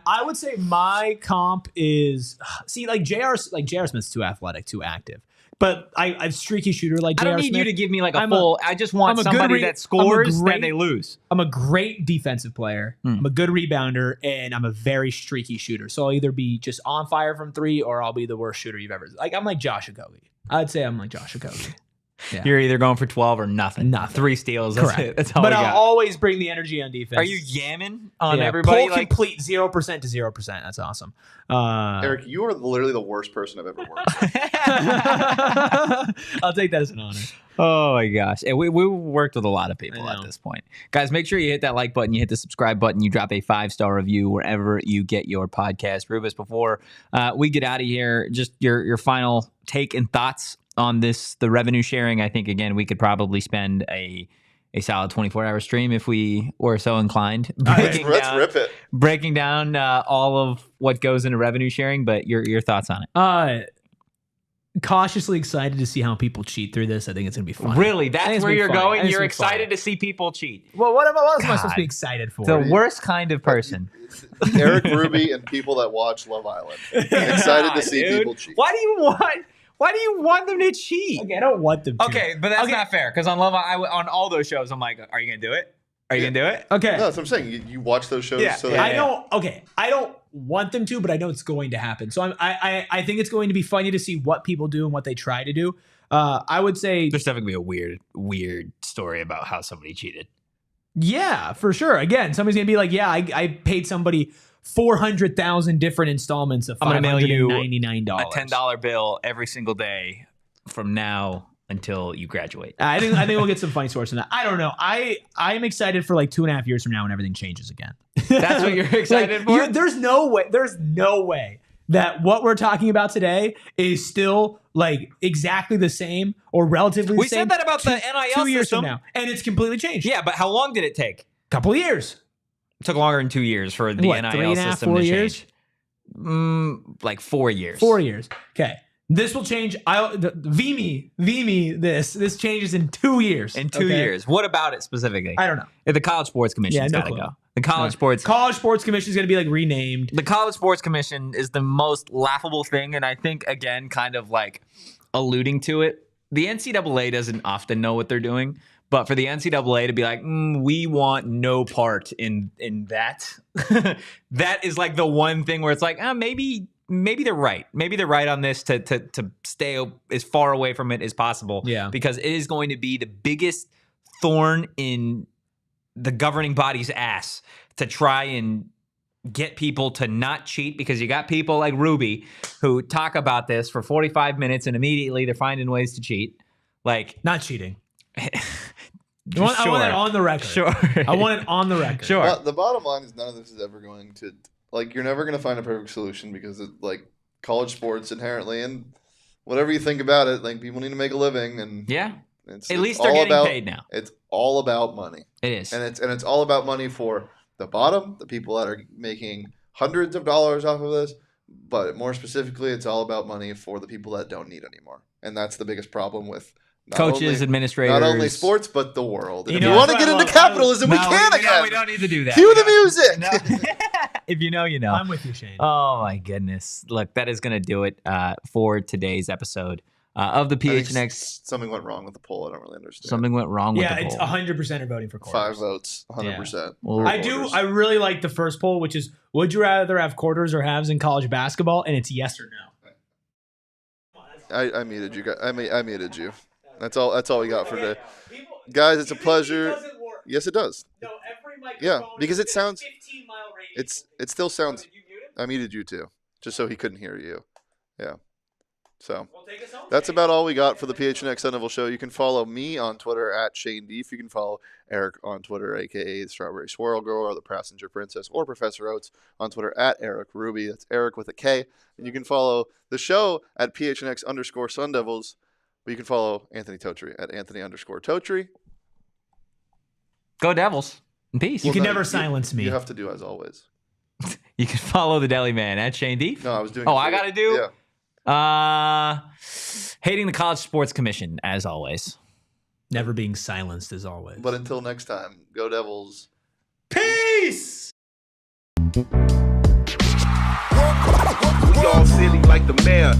Speaker 1: I would say my comp is like J.R. Smith's too athletic, too active. But I'm streaky shooter like J.R.
Speaker 3: I don't need
Speaker 1: Smith.
Speaker 3: you to give me like a full. I just want somebody that scores that they lose.
Speaker 1: I'm a great defensive player. I'm a good rebounder, and I'm a very streaky shooter. So I'll either be just on fire from 3, or I'll be the worst shooter you've ever. Like I'm like Josh Okogie. I'd say I'm like Josh Okogie. Yeah.
Speaker 3: You're either going for 12 or nothing.
Speaker 1: Nothing.
Speaker 3: 3 steals. That's
Speaker 1: Correct.
Speaker 3: it. That's all
Speaker 1: but
Speaker 3: we
Speaker 1: I'll
Speaker 3: got.
Speaker 1: always bring the energy on defense.
Speaker 3: Are you yamming on everybody?
Speaker 1: Pull complete 0% to 0%. That's awesome.
Speaker 2: Eric, you are literally the worst person I've ever worked with.
Speaker 1: I'll take that as an honor.
Speaker 3: Oh my gosh. And we worked with a lot of people at this point. Guys, make sure you hit that like button, you hit the subscribe button, you drop a 5-star review wherever you get your podcast. Rubus, before we get out of here, just your final take and thoughts on this, the revenue sharing. I think, again, we could probably spend a solid 24-hour stream if we were so inclined.
Speaker 2: Let's rip it.
Speaker 3: Breaking down all of what goes into revenue sharing, but your thoughts on it.
Speaker 1: Cautiously excited to see how people cheat through this. I think it's going to be fun.
Speaker 3: Really? That's where you're going? You're
Speaker 1: excited
Speaker 3: excited to see people cheat.
Speaker 1: Well, what else am I supposed to be excited for?
Speaker 3: The worst kind of person.
Speaker 2: Eric Ruby and people that watch Love Island. Excited to see people cheat.
Speaker 3: Why do you want them to cheat?
Speaker 1: Okay, I don't want them to.
Speaker 3: Okay, but that's not fair, because on Love on all those shows, I'm like, are you going to do it? Are you going to do it?
Speaker 1: Okay.
Speaker 2: No, that's what I'm saying. You watch those shows.
Speaker 3: Yeah.
Speaker 2: So
Speaker 1: I don't want them to, but I know it's going to happen. So I think it's going to be funny to see what people do and what they try to do. I would say
Speaker 3: there's definitely a weird story about how somebody cheated.
Speaker 1: Yeah, for sure. Again, somebody's going to be like, yeah, I paid somebody 400,000 different installments of $599.
Speaker 3: I'm going to mail you a $10 bill every single day from now until you graduate.
Speaker 1: I think we'll get some funny stories from that. I don't know. I'm excited for like 2.5 years from now when everything changes again.
Speaker 3: That's what you're excited for?
Speaker 1: There's no way that what we're talking about today is still like exactly the same or relatively the same.
Speaker 3: We said that about the NIL
Speaker 1: 2 years
Speaker 3: system.
Speaker 1: from now, and it's completely changed.
Speaker 3: Yeah, but how long did it take?
Speaker 1: Couple of years.
Speaker 3: It took longer than 2 years for the NIL
Speaker 1: 3.5,
Speaker 3: system
Speaker 1: 4
Speaker 3: to
Speaker 1: years?
Speaker 3: change. Like 4 years.
Speaker 1: 4 years. Okay. This will change. VME, this changes in 2 years.
Speaker 3: In 2 years. What about it specifically?
Speaker 1: I don't know.
Speaker 3: The College Sports Commission's got to go. The College Sports
Speaker 1: Commission is going to be like renamed.
Speaker 3: The College Sports Commission is the most laughable thing, and I think, again, kind of like alluding to it, the NCAA doesn't often know what they're doing, but for the NCAA to be like, we want no part in that, that is like the one thing where it's like, maybe they're right. Maybe they're right on this to stay as far away from it as possible.
Speaker 1: Yeah.
Speaker 3: Because it is going to be the biggest thorn in the governing body's ass to try and get people to not cheat, because you got people like Ruby who talk about this for 45 minutes and immediately they're finding ways to cheat. Like,
Speaker 1: not cheating. I want it on the record.
Speaker 3: Sure.
Speaker 1: I want it on the record.
Speaker 3: Sure.
Speaker 2: But the bottom line is none of this is ever going to, like, you're never going to find a perfect solution, because like college sports inherently, and whatever you think about it, like, people need to make a living, and
Speaker 3: yeah.
Speaker 2: At
Speaker 3: least they're getting paid now.
Speaker 2: It's all about money.
Speaker 3: It is.
Speaker 2: And it's all about money for the bottom, the people that are making hundreds of dollars off of this, but more specifically, it's all about money for the people that don't need anymore. And that's the biggest problem with
Speaker 3: coaches, administrators.
Speaker 2: Not only sports, but the world. And if
Speaker 1: know,
Speaker 2: you want to get into capitalism, we can again.
Speaker 3: We don't need to do that.
Speaker 2: Cue the music.
Speaker 3: No. If you know, you know.
Speaker 1: I'm with you, Shane.
Speaker 3: Oh, my goodness. Look, that is going to do it for today's episode of the PHNX.
Speaker 2: Something went wrong with the poll. I don't really understand.
Speaker 3: Something went wrong with the poll.
Speaker 1: Yeah, it's 100% are voting for quarters.
Speaker 2: 5 votes, 100%.
Speaker 3: Yeah. Well,
Speaker 1: I really like the first poll, which is, would you rather have quarters or halves in college basketball? And it's yes or no.
Speaker 2: I muted you guys. I muted you. That's all we got for today. Guys, it's a pleasure. Yes, it does.
Speaker 1: No, every microphone.
Speaker 2: Yeah, because it sounds.
Speaker 1: 15-mile radius.
Speaker 2: It still sounds.
Speaker 1: Did you mute it?
Speaker 2: I muted you too, just so he couldn't hear you. Yeah. So
Speaker 1: Well, take us home,
Speaker 2: that's
Speaker 1: Shane.
Speaker 2: about all we got for the PHNX Sun Devils show. You can follow me on Twitter at Shane Deef. You can follow Eric on Twitter, aka the Strawberry Swirl Girl, or the Passenger Princess, or Professor Oates on Twitter at Erik Ruby. That's Eric with a K. And you can follow the show at PHNX_Sun Devils. But you can follow Anthony Totri at Anthony_Totri.
Speaker 3: Go Devils. In peace.
Speaker 1: You can never silence me.
Speaker 2: You have to do as always.
Speaker 3: You can follow the Deli Man at Shane Deef.
Speaker 2: No, I was doing.
Speaker 3: Oh, I got to do?
Speaker 2: Yeah.
Speaker 3: Hating the College Sports Commission, as always.
Speaker 1: Never being silenced as always.
Speaker 2: But until next time, go Devils.
Speaker 1: Peace!
Speaker 4: We all silly like the mayor.